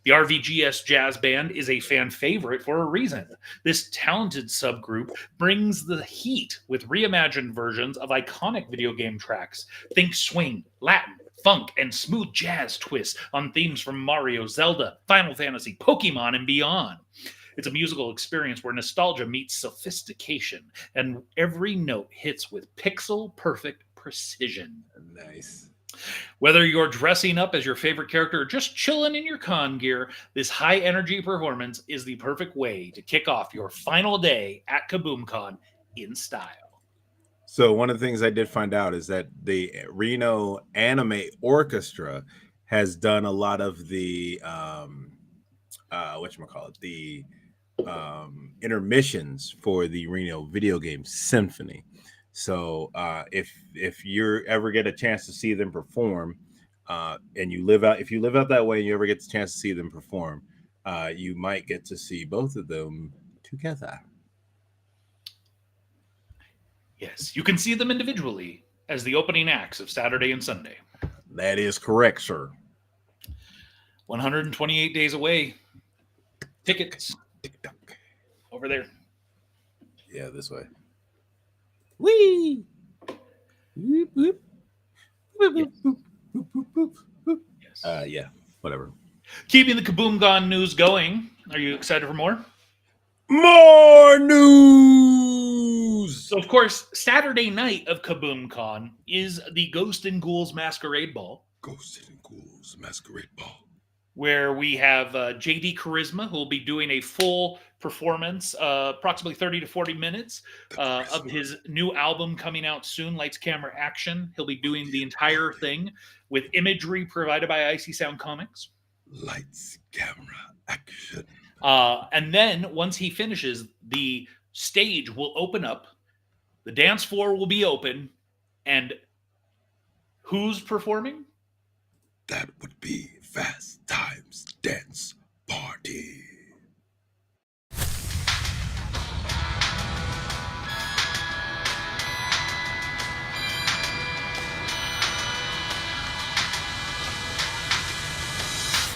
The RVGS Jazz Band is a fan favorite for a reason. This talented subgroup brings the heat with reimagined versions of iconic video game tracks. Think swing, Latin, funk, and smooth jazz twists on themes from Mario, Zelda, Final Fantasy, Pokemon, and beyond. It's a musical experience where nostalgia meets sophistication, and every note hits with pixel-perfect precision. Nice. Whether you're dressing up as your favorite character or just chilling in your con gear, this high-energy performance is the perfect way to kick off your final day at KaboomCon in style. So one of the things I did find out is that the Reno Anime Orchestra has done a lot of the the intermissions for the Reno Video Game Symphony. So if you ever get a chance to see them perform, and if you live out that way and you ever get the chance to see them perform, you might get to see both of them together. Yes, you can see them individually as the opening acts of Saturday and Sunday. That is correct, sir. 128 days away. Tickets over there. Yeah, this way. Whee! Whoop, whoop. Whoop, whoop, whoop, whoop, whoop, whoop. Yes. Yeah, whatever. Keeping the Kaboom Gone news going. Are you excited for more? More news. So, of course, Saturday night of Kaboom Con is the Ghost and Ghouls Masquerade Ball, Ghosts and Ghouls Masquerade Ball. where we have JD Charisma, who will be doing a full performance, approximately 30 to 40 minutes of his new album coming out soon, Lights, Camera, Action. He'll be doing the entire thing with imagery provided by Icy Sound Comics. Lights, camera, action. And then once he finishes, the stage will open up, the dance floor will be open, and who's performing? That would be Fast Times Dance Party.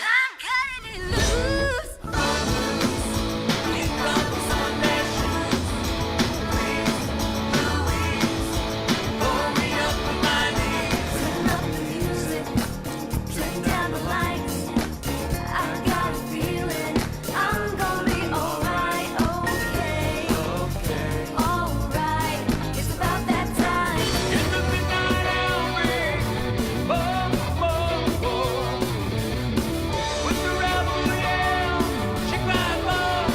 I'm cutting it loose. Turn up the music, turn down the lights. I got a feeling I'm gonna be alright, okay, alright. It's about that time. In the midnight hour, with the rebel yell, she cried, more,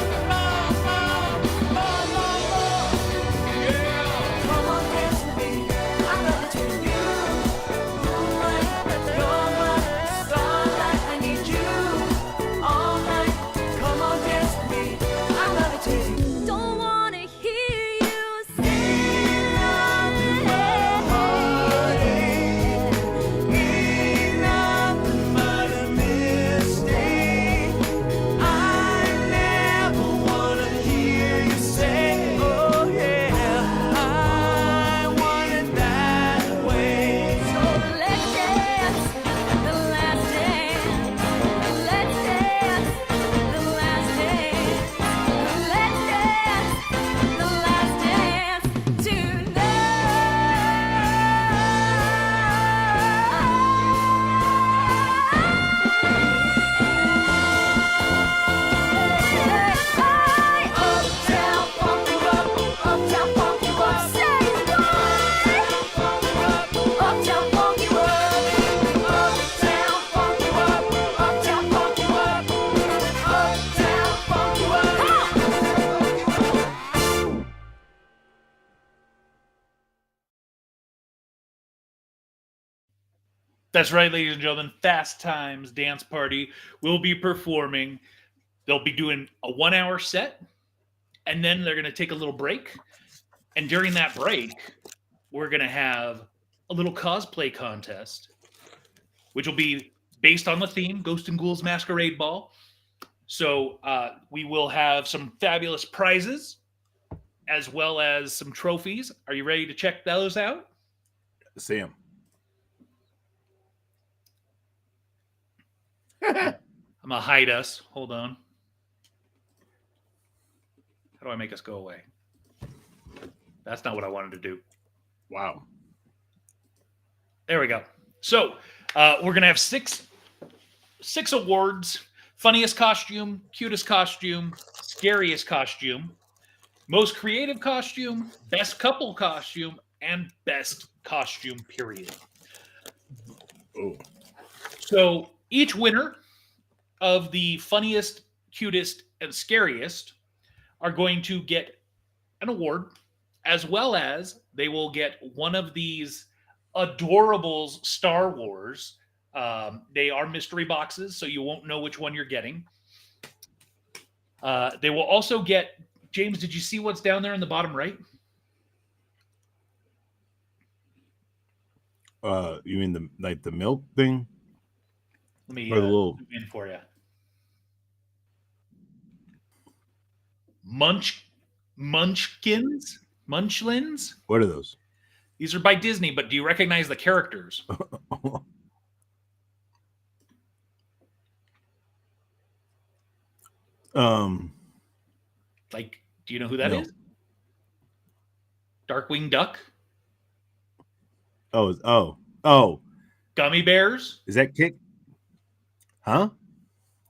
yeah. Come on, dance with me. I'm gonna take you. Moonlight, you're my starlight. I need you all night. Come on, dance with me. I'm gonna take you. Don't wanna hear you sing on the Ain't nothing but a mistake. I never wanna hear you say, oh yeah, I want it that way. So let's dance the last dance. Let's dance the last dance. Let's dance the last dance tonight. Uptown funk you up, uptown funk you up. Say what? Uptown funk you up, uptown funk you up, uptown funk you up, uptown funk you up. That's right, ladies and gentlemen. Fast Times Dance Party will be performing. They'll be doing a 1 hour set, and then they're going to take a little break. And during that break, we're going to have a little cosplay contest, which will be based on the theme Ghost and Ghouls Masquerade Ball. So we will have some fabulous prizes as well as some trophies. Are you ready to check those out? See him. I'm going to hide us. Hold on. How do I make us go away? That's not what I wanted to do. Wow. There we go. So we're going to have six awards: funniest costume, cutest costume, scariest costume, most creative costume, best couple costume, and best costume, period. Oh. So each winner of the funniest, cutest, and scariest are going to get an award, as well as they will get one of these adorables Star Wars. They are mystery boxes, so you won't know which one you're getting. They will also get, James, did you see what's down there in the bottom right? You mean the milk thing? Let me Or the little zoom in for you. Munchkins? Munchlins? what are those? These are by Disney, but do you recognize the characters? Like, do you know who that No. is? Darkwing Duck? Oh, Gummy Bears? is that Kick? Huh?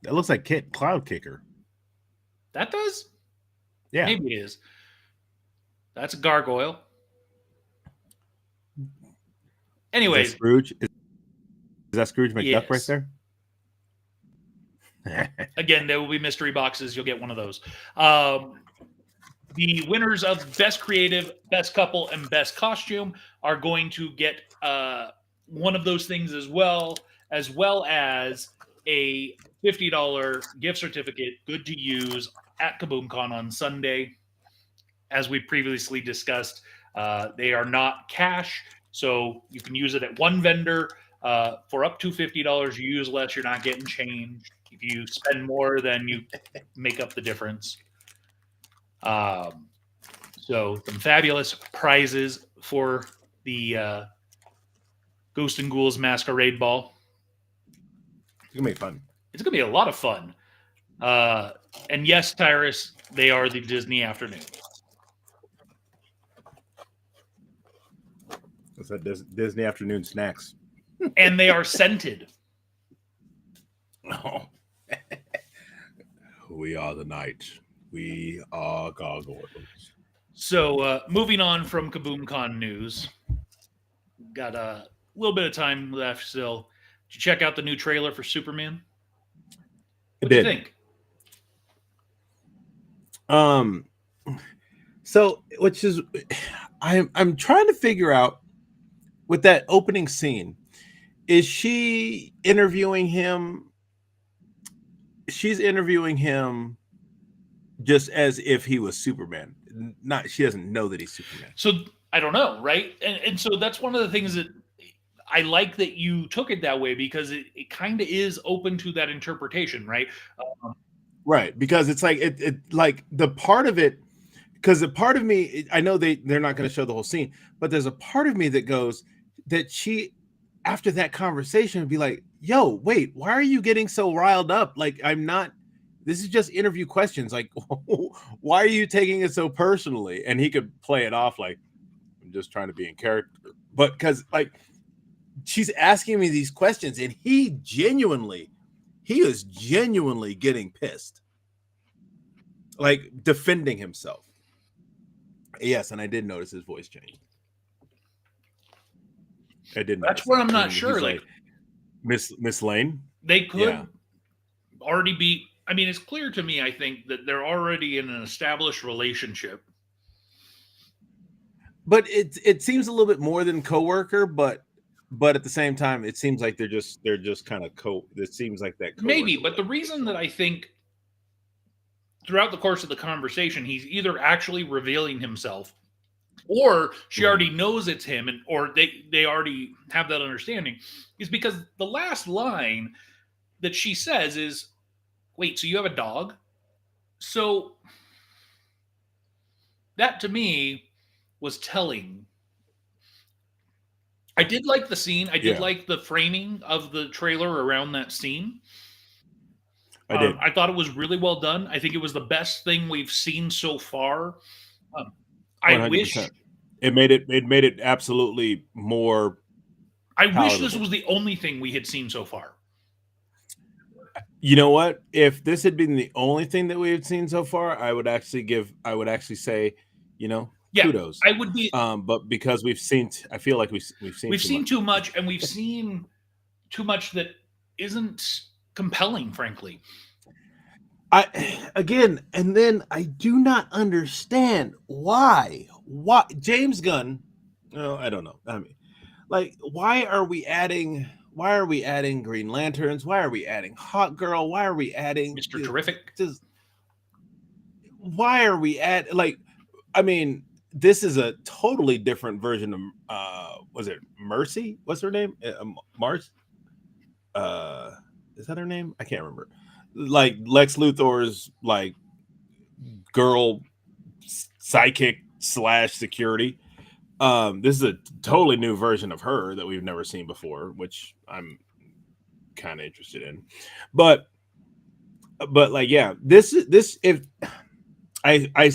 That looks like Cloud Kicker. That does? Yeah. Maybe it is. That's a gargoyle. Is Anyways, that Scrooge? Is that Scrooge McDuck right Yes. there? again, there will be mystery boxes. You'll get one of those. The winners of Best Creative, Best Couple, and Best Costume are going to get one of those things as well as a $50 gift certificate, good to use at KaboomCon on Sunday. As we previously discussed, they are not cash, so you can use it at one vendor for up to $50. You use less, you're not getting changed. If you spend more, then you make up the difference. So some fabulous prizes for the Ghost and Ghouls Masquerade Ball. It's gonna be fun. It's gonna be a lot of fun. And yes, Tyrus, they are the Disney afternoon. It's that Disney afternoon snacks. And they are scented. Oh. We are the night. We are gargoyles. So moving on from KaboomCon news, got a little bit of time left still. Did you check out the new trailer for Superman? What do you think? So which is I'm trying to figure out with that opening scene, is she interviewing him? She's interviewing him just as if he was Superman. Not, she doesn't know that he's Superman. So I don't know, right? And so that's one of the things that I like that you took it that way, because it kind of is open to that interpretation, right? Right, because it's like it like the part of it, because the part of me, I know they're not going to show the whole scene, but there's a part of me that goes that she, after that conversation, would be like, yo, wait, why are you getting so riled up? Like, I'm not, this is just interview questions. Like, why are you taking it so personally? And he could play it off like, I'm just trying to be in character. But because like she's asking me these questions and he is genuinely getting pissed. Like defending himself. Yes, and I did notice his voice changed. I did. That's where I'm not sure. He's Like Miss Lane. they could Yeah. already be. I mean, it's clear to me, I think, that they're already in an established relationship. But it seems a little bit more than coworker, but at the same time, it seems like they're just kind of it seems like that Maybe, coworker but the reason that I think throughout the course of the conversation, he's either actually revealing himself, or she already knows it's him, and or they already have that understanding, is because the last line that she says is, "Wait, so you have a dog?" So that to me was telling. I did like the scene. I did Yeah. like the framing of the trailer around that scene. I did. I thought it was really well done. I think it was the best thing we've seen so far. I wish 100%. It made it absolutely more. this palatable. was the only thing we had seen so far. You know what? If this had been the only thing that we had seen so far, I would actually say, Yeah, kudos. I would be. But because I feel like we've seen Too much, and we've seen too much that isn't compelling, frankly. And then I do not understand why James Gunn. No, I don't know. I mean, like, why are we adding Green Lanterns? Why are we adding Hawk Girl? Why are we adding Mr. Terrific? Why are we at like? I mean, this is a totally different version of was it Mercy? What's her name? Mars? Is that her name? I can't remember. Like Lex Luthor's like girl psychic / security. This is a totally new version of her that we've never seen before, which I'm kind of interested in. But like, yeah, this if I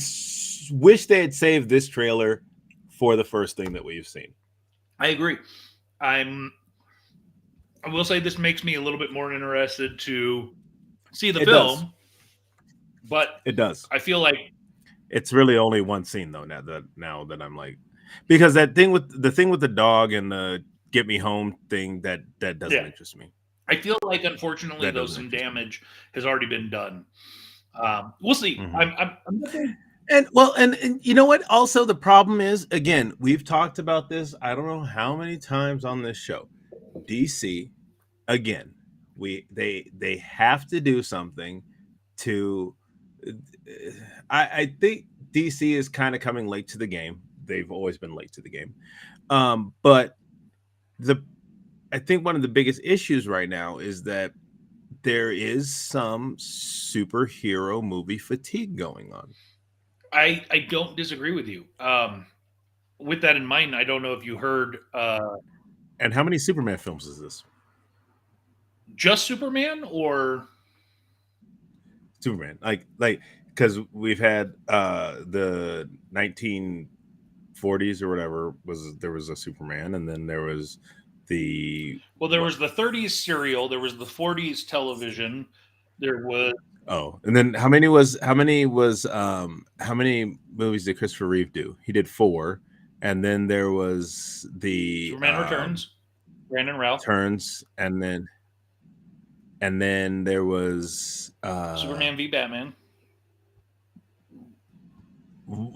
wish they had saved this trailer for the first thing that we've seen. I agree. I will say this makes me a little bit more interested to see the It film, does. but It does. I feel like It's really only one scene though. Now that I'm like, because that thing with the dog and the get me home thing that doesn't Yeah. interest me. unfortunately, That though, doesn't some interest me. damage has already been done. We'll see. Mhm. I'm looking- And well, and you know what? Also, the problem is, again, we've talked about this. I don't know how many times on this show. DC, again, they have to do something to. I think DC is kind of coming late to the game. They've always been late to the game, but I think one of the biggest issues right now is that there is some superhero movie fatigue going on. I don't disagree with you. With that in mind, I don't know if you heard And how many Superman films is this? just Superman or Superman, like because we've had the 1940s or whatever there was a Superman, and then there was the well, there was the 30s serial, there was the 40s television, there was and then how many movies did Christopher Reeve do? He did 4, and then there was the Superman Returns, Brandon Routh, Turns, and then there was Superman v Batman.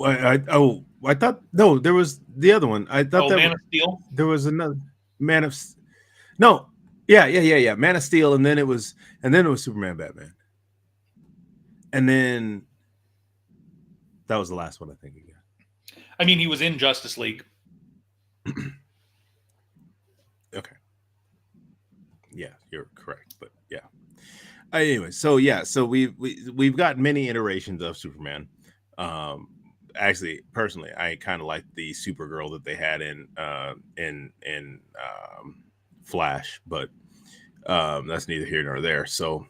I thought no, there was the other one. I thought that Man of Steel. there was another Man of no, yeah, Man of Steel, and then it was Superman, Batman, and then that was the last one I think again. I mean, he was in Justice League. Okay, yeah, you're correct, but yeah. Anyway, so we've got many iterations of Superman. Actually, personally, I kind of like the Supergirl that they had in Flash, but that's neither here nor there. So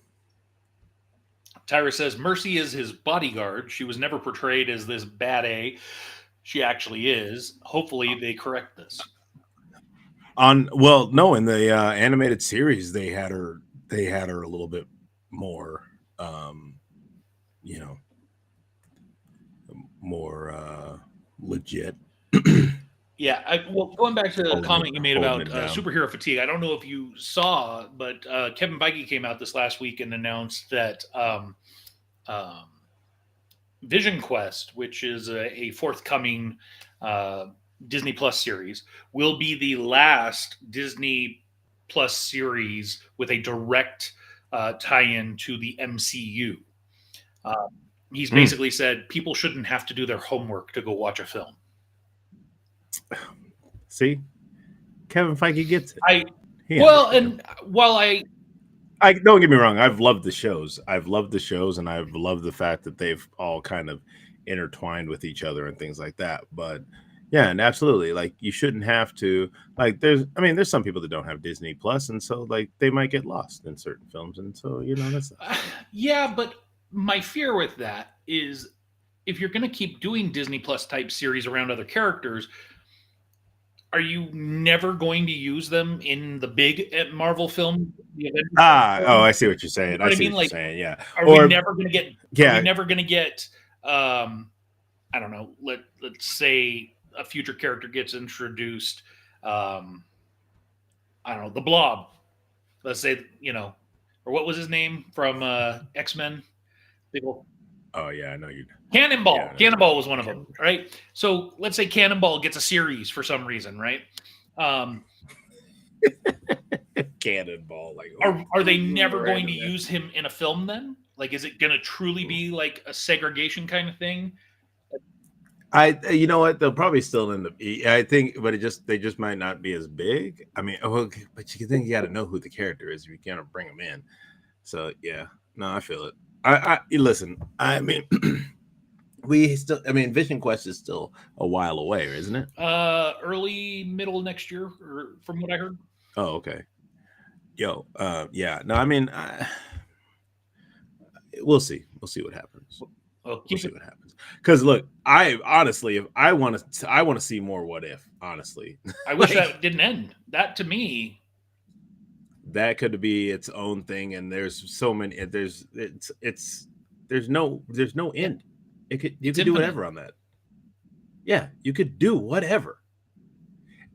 Tyra says Mercy is his bodyguard. She was never portrayed as this bad A. She actually is. Hopefully, they correct this. in the animated series, they had her a little bit more, more legit. Yeah, going back to the comment you made about holding it down. superhero fatigue, I don't know if you saw, but Kevin Feige came out this last week and announced that Vision Quest, which is a forthcoming Disney Plus series, will be the last Disney Plus series with a direct tie-in to the MCU. He's basically said people shouldn't have to do their homework to go watch a film. See, Kevin Feige gets it. While I don't get me wrong, I've loved the shows, and I've loved the fact that they've all kind of intertwined with each other and things like that. But yeah, and absolutely, like you shouldn't have to. Like, there's some people that don't have Disney Plus, and so like they might get lost in certain films, and so that's yeah, but my fear with that is if you're going to keep doing Disney Plus type series around other characters, are you never going to use them in the big Marvel film? I see what you're saying. But I see mean, what like, you're saying. Yeah. Are we never going to get? Yeah. Are we never going to get? I don't know. Let's say a future character gets introduced. I don't know, the Blob. Let's say or what was his name from X-Men? Oh yeah, I know you. Cannonball. Yeah, Cannonball was one of them, right? So let's say Cannonball gets a series for some reason, right? Cannonball, like are they never going to use him in a film then? Like, is it going to truly be like a segregation kind of thing? You know what? They'll probably still end up. I think, but they just might not be as big. I mean, but you think you got to know who the character is if you can't bring him in. So yeah, no, I feel it. I listen. I mean, Vision Quest is still a while away, isn't it? Early, middle next year, from what I heard. Oh, okay. Yeah. No, I mean, we'll see. We'll see what happens. Well, We'll see what happens. Because look, I honestly, if I want to see more What If. Honestly, I wish that didn't end. That to me, that could be its own thing. And there's so many. There's no end. You could do infinite. whatever on that. Yeah, you could do whatever.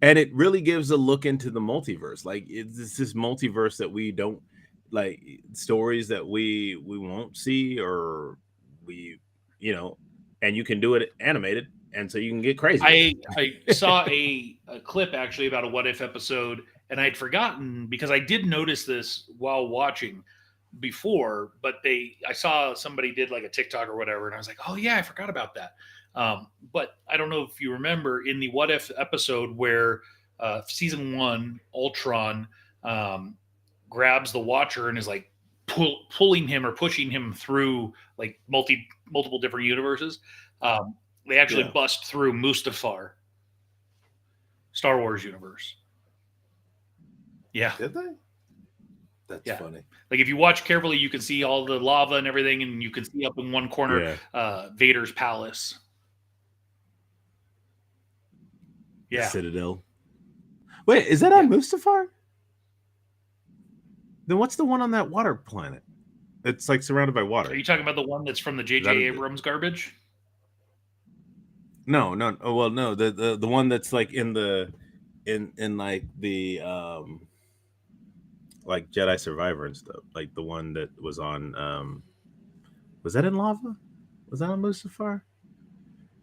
And it really gives a look into the multiverse. Like it's this multiverse that we don't like, stories that we won't see, or and you can do it animated, and so you can get crazy. I saw a clip actually about a What If episode, and I'd forgotten because I did notice this while watching before, but I saw somebody did like a TikTok or whatever, and I was like, oh yeah, I forgot about that. But I don't know if you remember in the What If episode where season 1 Ultron grabs the Watcher and is like pulling him or pushing him through like multiple different universes. They actually bust through Mustafar, Star Wars universe. Yeah. Did they? That's funny. Like if you watch carefully, you can see all the lava and everything, and you can see up in one corner Vader's palace. Yeah. Citadel. Wait, is that on Mustafar? Then what's the one on that water planet? It's like surrounded by water. Are you talking about the one that's from the J.J. Abrams garbage? No. Oh, well, no. The one that's like in like the like Jedi Survivor and stuff. Like the one that was on was that in lava? Was that on Mustafar?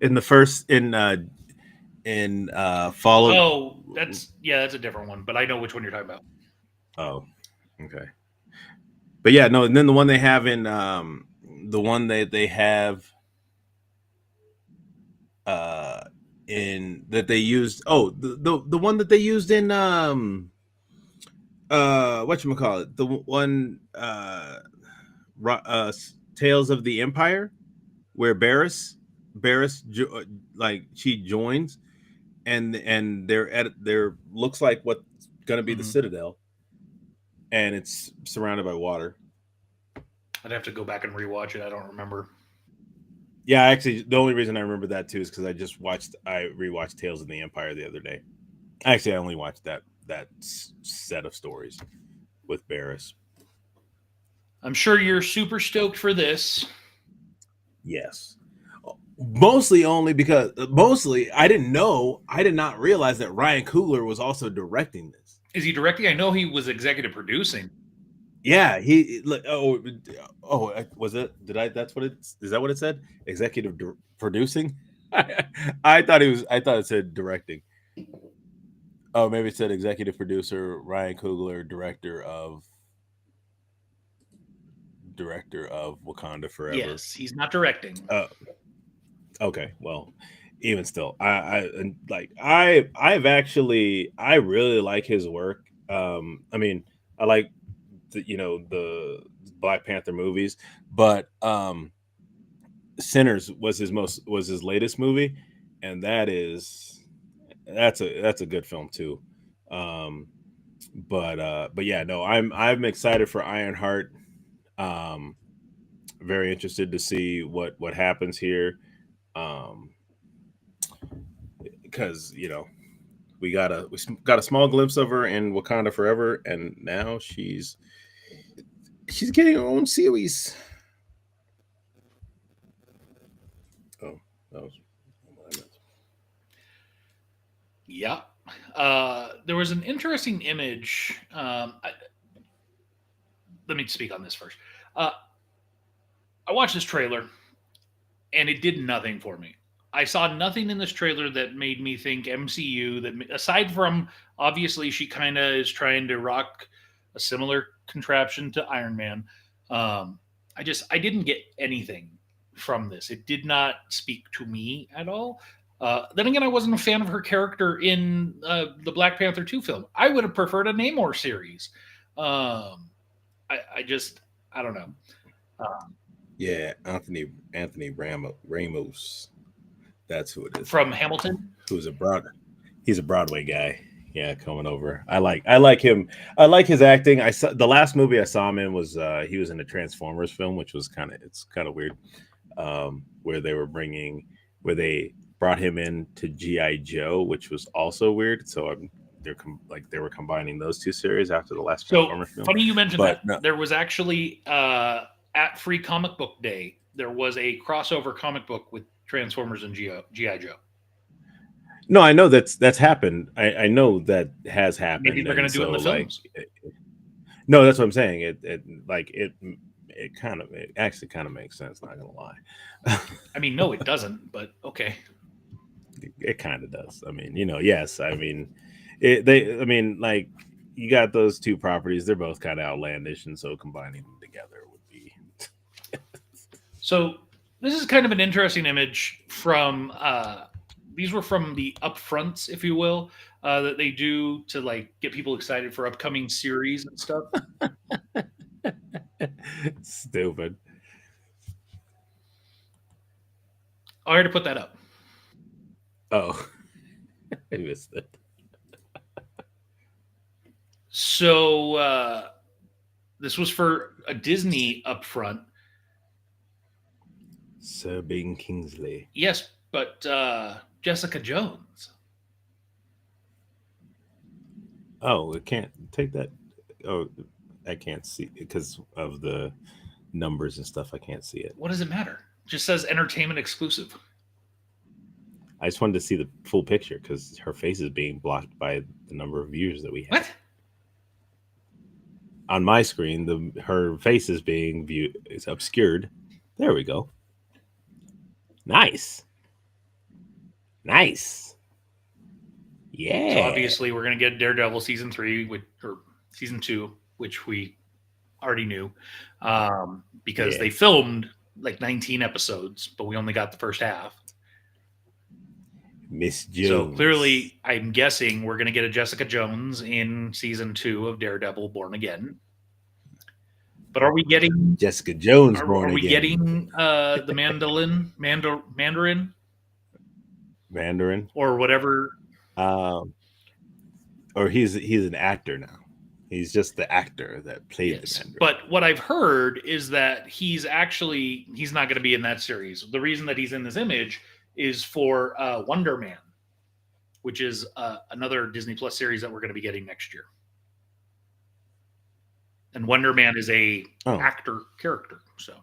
In the first in Fallout. Oh, that's a different one, but I know which one you're talking about. Oh, okay. But yeah, no, and then the one they have in the one that they have in that they used the one that they used in whatchamacallit, the one Tales of the Empire, where Barriss like she joins, and they're looks like what's gonna be the Citadel, and it's surrounded by water. I'd have to go back and rewatch it. I don't remember. Yeah, actually, the only reason I remember that too is because I rewatched Tales of the Empire the other day. Actually, I only watched that set of stories with Barriss. I'm sure you're super stoked for this. Yes. Mostly I did not realize that Ryan Coogler was also directing this. Is he directing? I know he was executive producing. Yeah, was it? Is that what it said? Executive producing? I thought it said directing. Oh, maybe it said executive producer Ryan Coogler, director of Wakanda Forever. Yes, he's not directing. Okay, well, even still, I really like his work. I mean, I like the Black Panther movies, but Sinners was his latest movie, and that's a good film too. But yeah, no, I'm excited for Ironheart. Very interested to see what happens here. Because we got a small glimpse of her in Wakanda Forever, and now she's getting her own series. Oh, that was what I meant. Yeah. There was an interesting image. Let me speak on this first. I watched this trailer, and it did nothing for me. I saw nothing in this trailer that made me think MCU, that aside from obviously she kind of is trying to rock a similar contraption to Iron Man. I didn't get anything from this. It did not speak to me at all. Then again, I wasn't a fan of her character in the Black Panther 2 film. I would have preferred a Namor series. I don't know. Yeah, Anthony Ramos. That's who it is. From Hamilton? He's a Broadway guy. Yeah, coming over. I like him. I like his acting. I saw the last movie I saw him in was he was in a Transformers film, which was kind of weird. Where they brought him in to G.I. Joe, which was also weird. So they were combining those two series after the last So Transformer film. funny you mentioned But that. no. There was actually at Free Comic Book Day, there was a crossover comic book with Transformers and GI Joe. No, I know that's happened. I know that has happened. Maybe they're going and to do it in the so, films. No, that's what I'm saying. It actually kind of makes sense. Not gonna lie, I mean, no, it doesn't, but okay. it kind of does. I mean, yes. I mean, like you got those two properties. They're both kind of outlandish, and so combining them together would be. So this is kind of an interesting image from these were from the upfronts, if you will, that they do to like get people excited for upcoming series and stuff. Stupid. I had to put that up. Oh, I missed it. So this was for a Disney upfront. Sir Bing Kingsley. Yes, but Jessica Jones. Oh, it can't take that. Oh, I can't see because of the numbers and stuff. I can't see it. What does it matter? Just says entertainment exclusive. I just wanted to see the full picture because her face is being blocked by the number of views that we have. What? On my screen, her face is being is obscured. There we go. Nice. Yeah. So obviously we're going to get Daredevil season 3 or season 2, which we already knew, because they filmed like 19 episodes, but we only got the first half. Miss Jones. So clearly, I'm guessing we're going to get a Jessica Jones in season 2 of Daredevil Born Again. But are we getting Jessica Jones Are born we again. getting the Mandarin? or whatever? Or he's an actor now. He's just the actor that played Yes. the Mandarin. But what I've heard is that he's not going to be in that series. The reason that he's in this image is for Wonder Man, which is another Disney Plus series that we're going to be getting next year. And Wonder Man is a actor character, so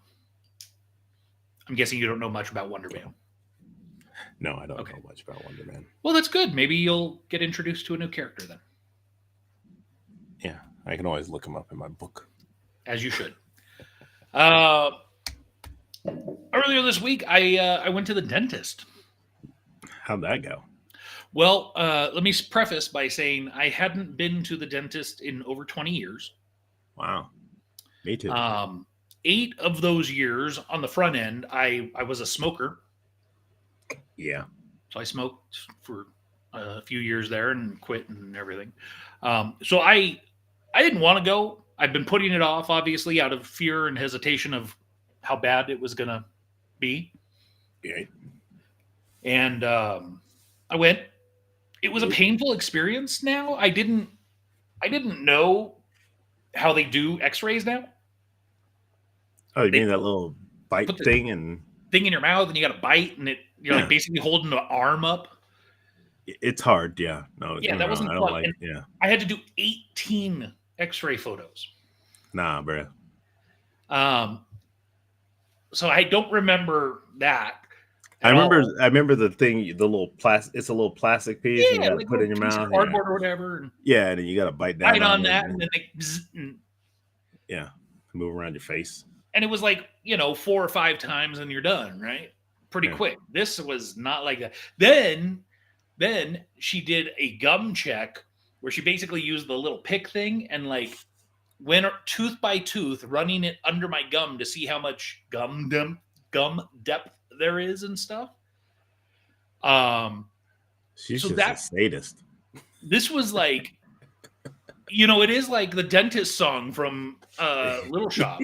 I'm guessing you don't know much about Wonder Man. No, I don't know much about Wonder Man. Well, that's good. Maybe you'll get introduced to a new character then. Yeah, I can always look him up in my book. As you should. Earlier this week, I went to the dentist. How'd that go? Well, let me preface by saying I hadn't been to the dentist in over 20 years. Wow. Me too. 8 of those years on the front end, I was a smoker. Yeah. So I smoked for a few years there and quit and everything. So I didn't want to go. I've been putting it off, obviously, out of fear and hesitation of how bad it was going to be. Yeah. And I went. It was a painful experience now. I didn't know how they do x-rays now. Oh, you mean that little bite put the thing and thing in your mouth and you got to bite and you're like basically holding the arm up. it's hard, yeah. No, Yeah, that wasn't I don't fun. like And yeah. I had to do 18 x-ray photos. Nah, bro. So I don't remember that. I at remember all. I remember the thing, the little plastic, it's a little plastic piece and you Yeah, gotta like put it in a your piece of mouth. cardboard or whatever, and Yeah, and then you gotta bite down bite on it that, and then they and yeah, move around your face. it was like 4 or 5 times and you're done, right? Pretty Yeah. quick. This was not like that. Then she did a gum check where she basically used the little pick thing and like went tooth by tooth, running it under my gum to see how much gum depth there is and stuff. She's So just that- a sadist. This was like, it is like the dentist song from Little Shop.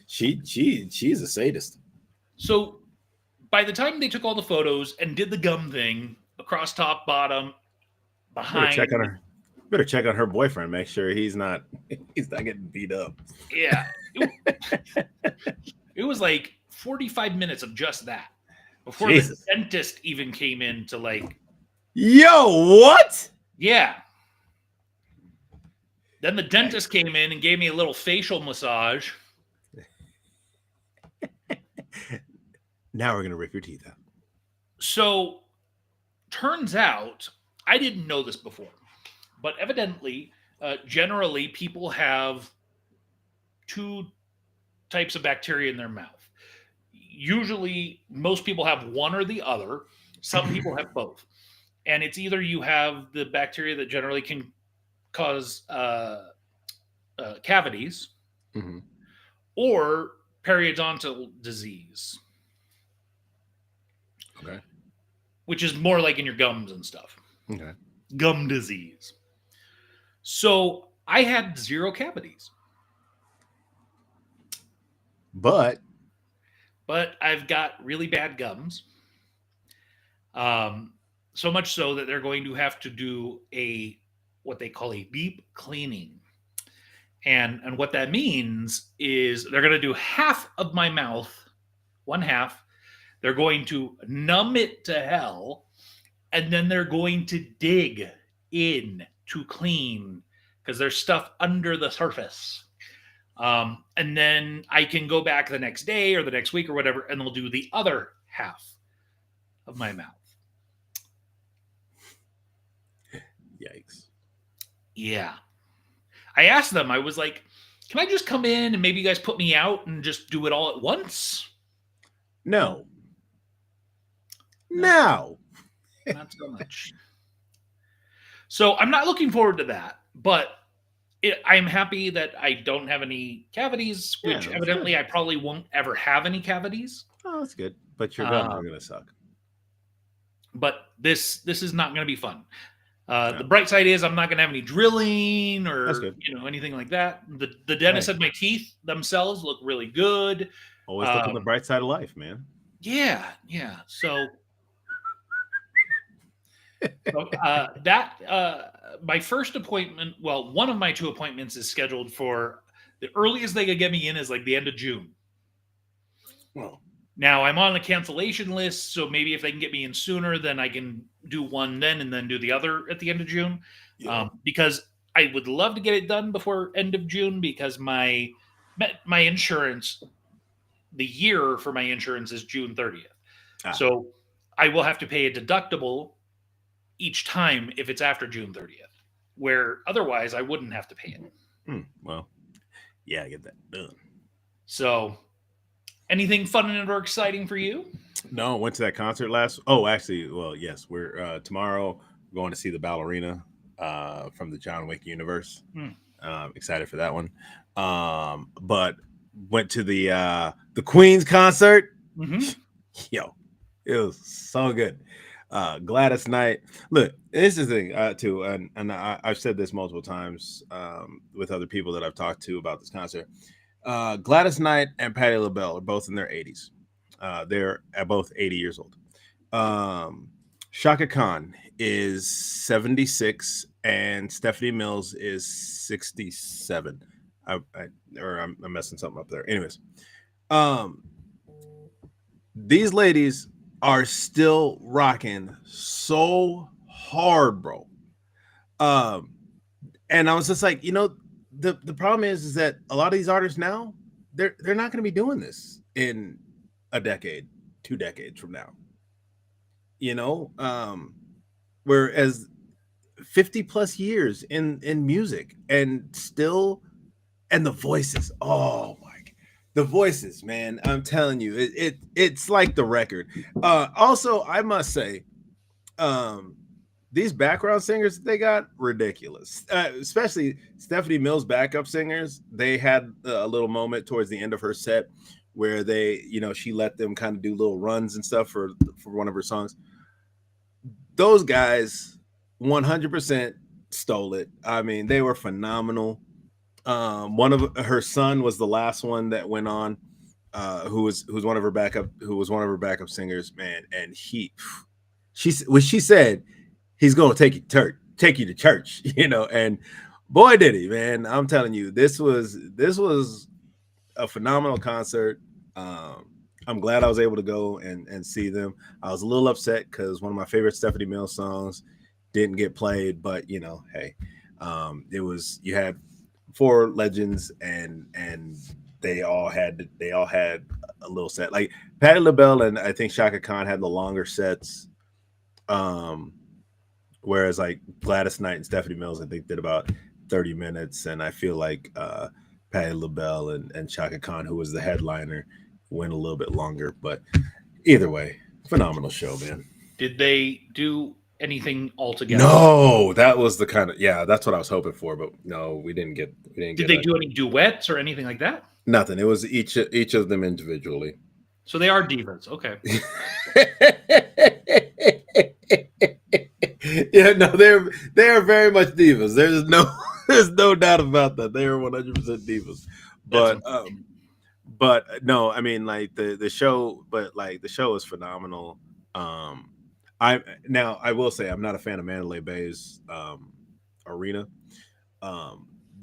She's a sadist. So by the time they took all the photos and did the gum thing across top, bottom, behind, Better check on her boyfriend. Make sure he's not getting beat up. yeah, it was like 45 minutes of just that before Jesus. the dentist even came in to like, Yo, what? Yeah. Then the dentist came in and gave me a little facial massage. Now we're gonna rip your teeth out. So, turns out, I didn't know this before, but evidently, generally, people have two types of bacteria in their mouth. Usually, most people have one or the other. Some people have both. And it's either you have the bacteria that generally can cause cavities Mhm. or periodontal disease, Okay. which is more like in your gums and stuff. Okay. Gum disease. So I had 0 cavities, But but I've got really bad gums. So much so that they're going to have to do what they call a deep cleaning. And what that means is they're going to do half of my mouth, one half. They're going to numb it to hell, and then they're going to dig in to clean because there's stuff under the surface. And then I can go back the next day or the next week or whatever, and they'll do the other half of my mouth. yikes. Yeah. I asked them, I was like, can I just come in and maybe you guys put me out and just do it all at once? No. No. Not so much. So I'm not looking forward to that, but I'm happy that I don't have any cavities, Yeah, which that's evidently good. I probably won't ever have any cavities. Oh, that's good. But your gums are gonna suck. But this is not going to be fun. No. The bright side is I'm not going to have any drilling That's or good. anything like that. The dentist Hey. said my teeth themselves look really good. Always look on the bright side of life, man. Yeah. So my first appointment, well, one of my 2 appointments is scheduled for the earliest they could get me in is like the end of June. Well, Now I'm on the cancellation list, so maybe if they can get me in sooner, then I can do one then and then do the other at the end of June. yeah. Because I would love to get it done before end of June because my insurance, the year for my insurance is June 30th. Ah. So I will have to pay a deductible each time if it's after June 30th, where otherwise I wouldn't have to pay it. Well, yeah, get that done. So anything fun and or exciting for you? No, went to that concert last. Oh, actually, well, yes, we're tomorrow going to see the ballerina from the John Wick universe. Excited for that one. But went to the Queen's concert. Mm-hmm. Yo, it was so good. Gladys Knight. Look, this is the thing too, and I've said this multiple times with other people that I've talked to about this concert. Gladys Knight and Patti LaBelle are both in their 80s. They're both 80 years old. Shaka Khan is 76 and Stephanie Mills is 67. I'm messing something up there. Anyways, these ladies are still rocking so hard, bro. And I was just like, the problem is that a lot of these artists now, they're not going to be doing this in a decade, 2 decades from now. Whereas 50 plus years in music and still, and the voices, oh my, the voices, man, I'm telling you, it's like the record. Also, I must say, these background singers they got ridiculous, especially Stephanie Mills' backup singers. They had a little moment towards the end of her set where they, she let them kind of do little runs and stuff for one of her songs. Those guys 100% stole it. I mean, they were phenomenal. One of her son was the last one that went on, who was one of her backup singers, man. And she said, he's going to take you to church, and boy, did he, man. I'm telling you, this was a phenomenal concert. I'm glad I was able to go and see them. I was a little upset because one of my favorite Stephanie Mills songs didn't get played, but hey, it was, you had 4 legends, and they all had a little set. Like Patti LaBelle and I think Shaka Khan had the longer sets, whereas like Gladys Knight and Stephanie Mills I think did about 30 minutes, and I feel like Patti LaBelle and Shaka Khan, who was the headliner, went a little bit longer. But either way, phenomenal show, man. Did they do anything altogether? No, that was the kind of, that's what I was hoping for, but no, we didn't get. Did they do any duets or anything like that? Nothing. It was each of them individually. So they are divas. Okay. Yeah, no, they are very much divas. There's no doubt about that. They are 100% divas. But no, I mean, like the show, but like the show is phenomenal. I will say I'm not a fan of Mandalay Bay's arena.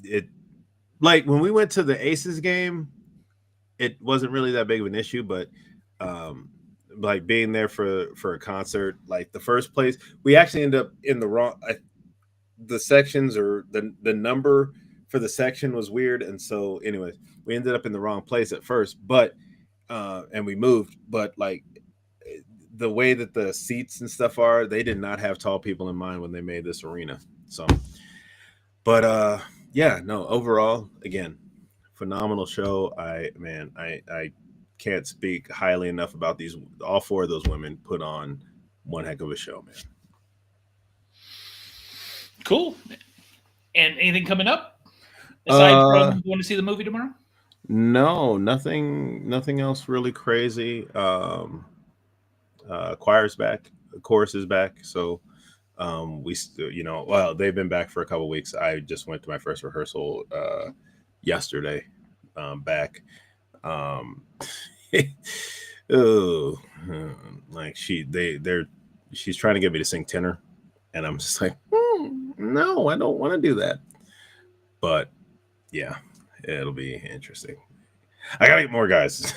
It, like when we went to the Aces game, it wasn't really that big of an issue, but like being there for a concert, like the first place, we actually ended up in the wrong, the sections, or the number for the section was weird, and so anyways, we ended up in the wrong place at first, but and we moved, but like the way that the seats and stuff are, they did not have tall people in mind when they made this arena. So, but yeah, no, overall, again, phenomenal show. I can't speak highly enough about these. All 4 of those women put on one heck of a show, man. Cool. And anything coming up aside from going to see the movie tomorrow? No, nothing else really crazy. Choir's back, chorus is back, so we well, they've been back for a couple weeks. I just went to my first rehearsal yesterday, back. Like she's trying to get me to sing tenor, and I'm just like, no, I don't want to do that. But yeah, it'll be interesting. I gotta get more guys.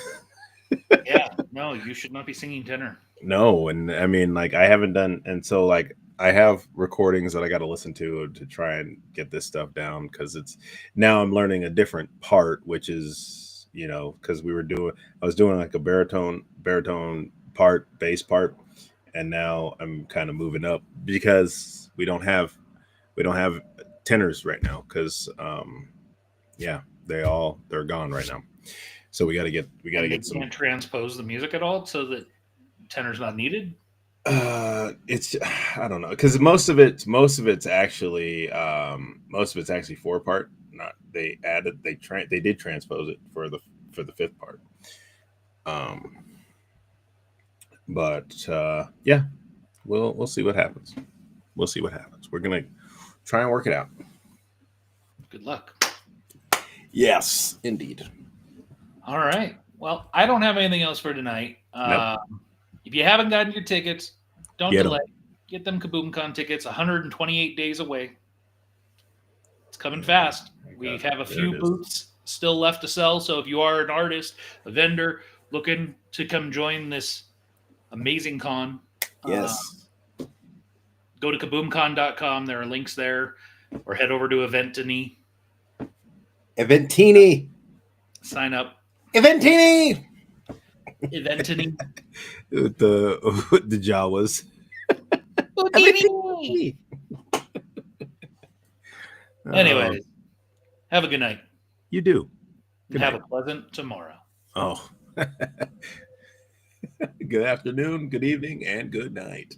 Yeah, no, you should not be singing tenor. No, and I mean, like, I haven't done, and so like I have recordings that I got to listen to try and get this stuff down, because now I'm learning a different part, which is, because I was doing like a baritone part, bass part, and now I'm kind of moving up because we don't have tenors right now, because they're gone right now. So we got to get some. Can't transpose the music at all so that tenor's not needed. It's, I don't know, because most of it's actually 4-part. Not, they did transpose it for the 5th part. But yeah, we'll see what happens. We'll see what happens. We're gonna try and work it out. Good luck. Yes, indeed. All right. Well, I don't have anything else for tonight. Nope. If you haven't gotten your tickets, don't Get 'em. delay. Get them KaboomCon tickets. 128 days away. It's coming fast. We have a few booths still left to sell. So if you are an artist, a vendor looking to come join this amazing con, Yes. go to kaboomcon.com. There are links there, or head over to Eventini. Eventini. Sign up. Eventini. Eventini. With the Jawas. Anyways, have a good night. You do. And have a pleasant tomorrow. Oh. Good afternoon, good evening, and good night.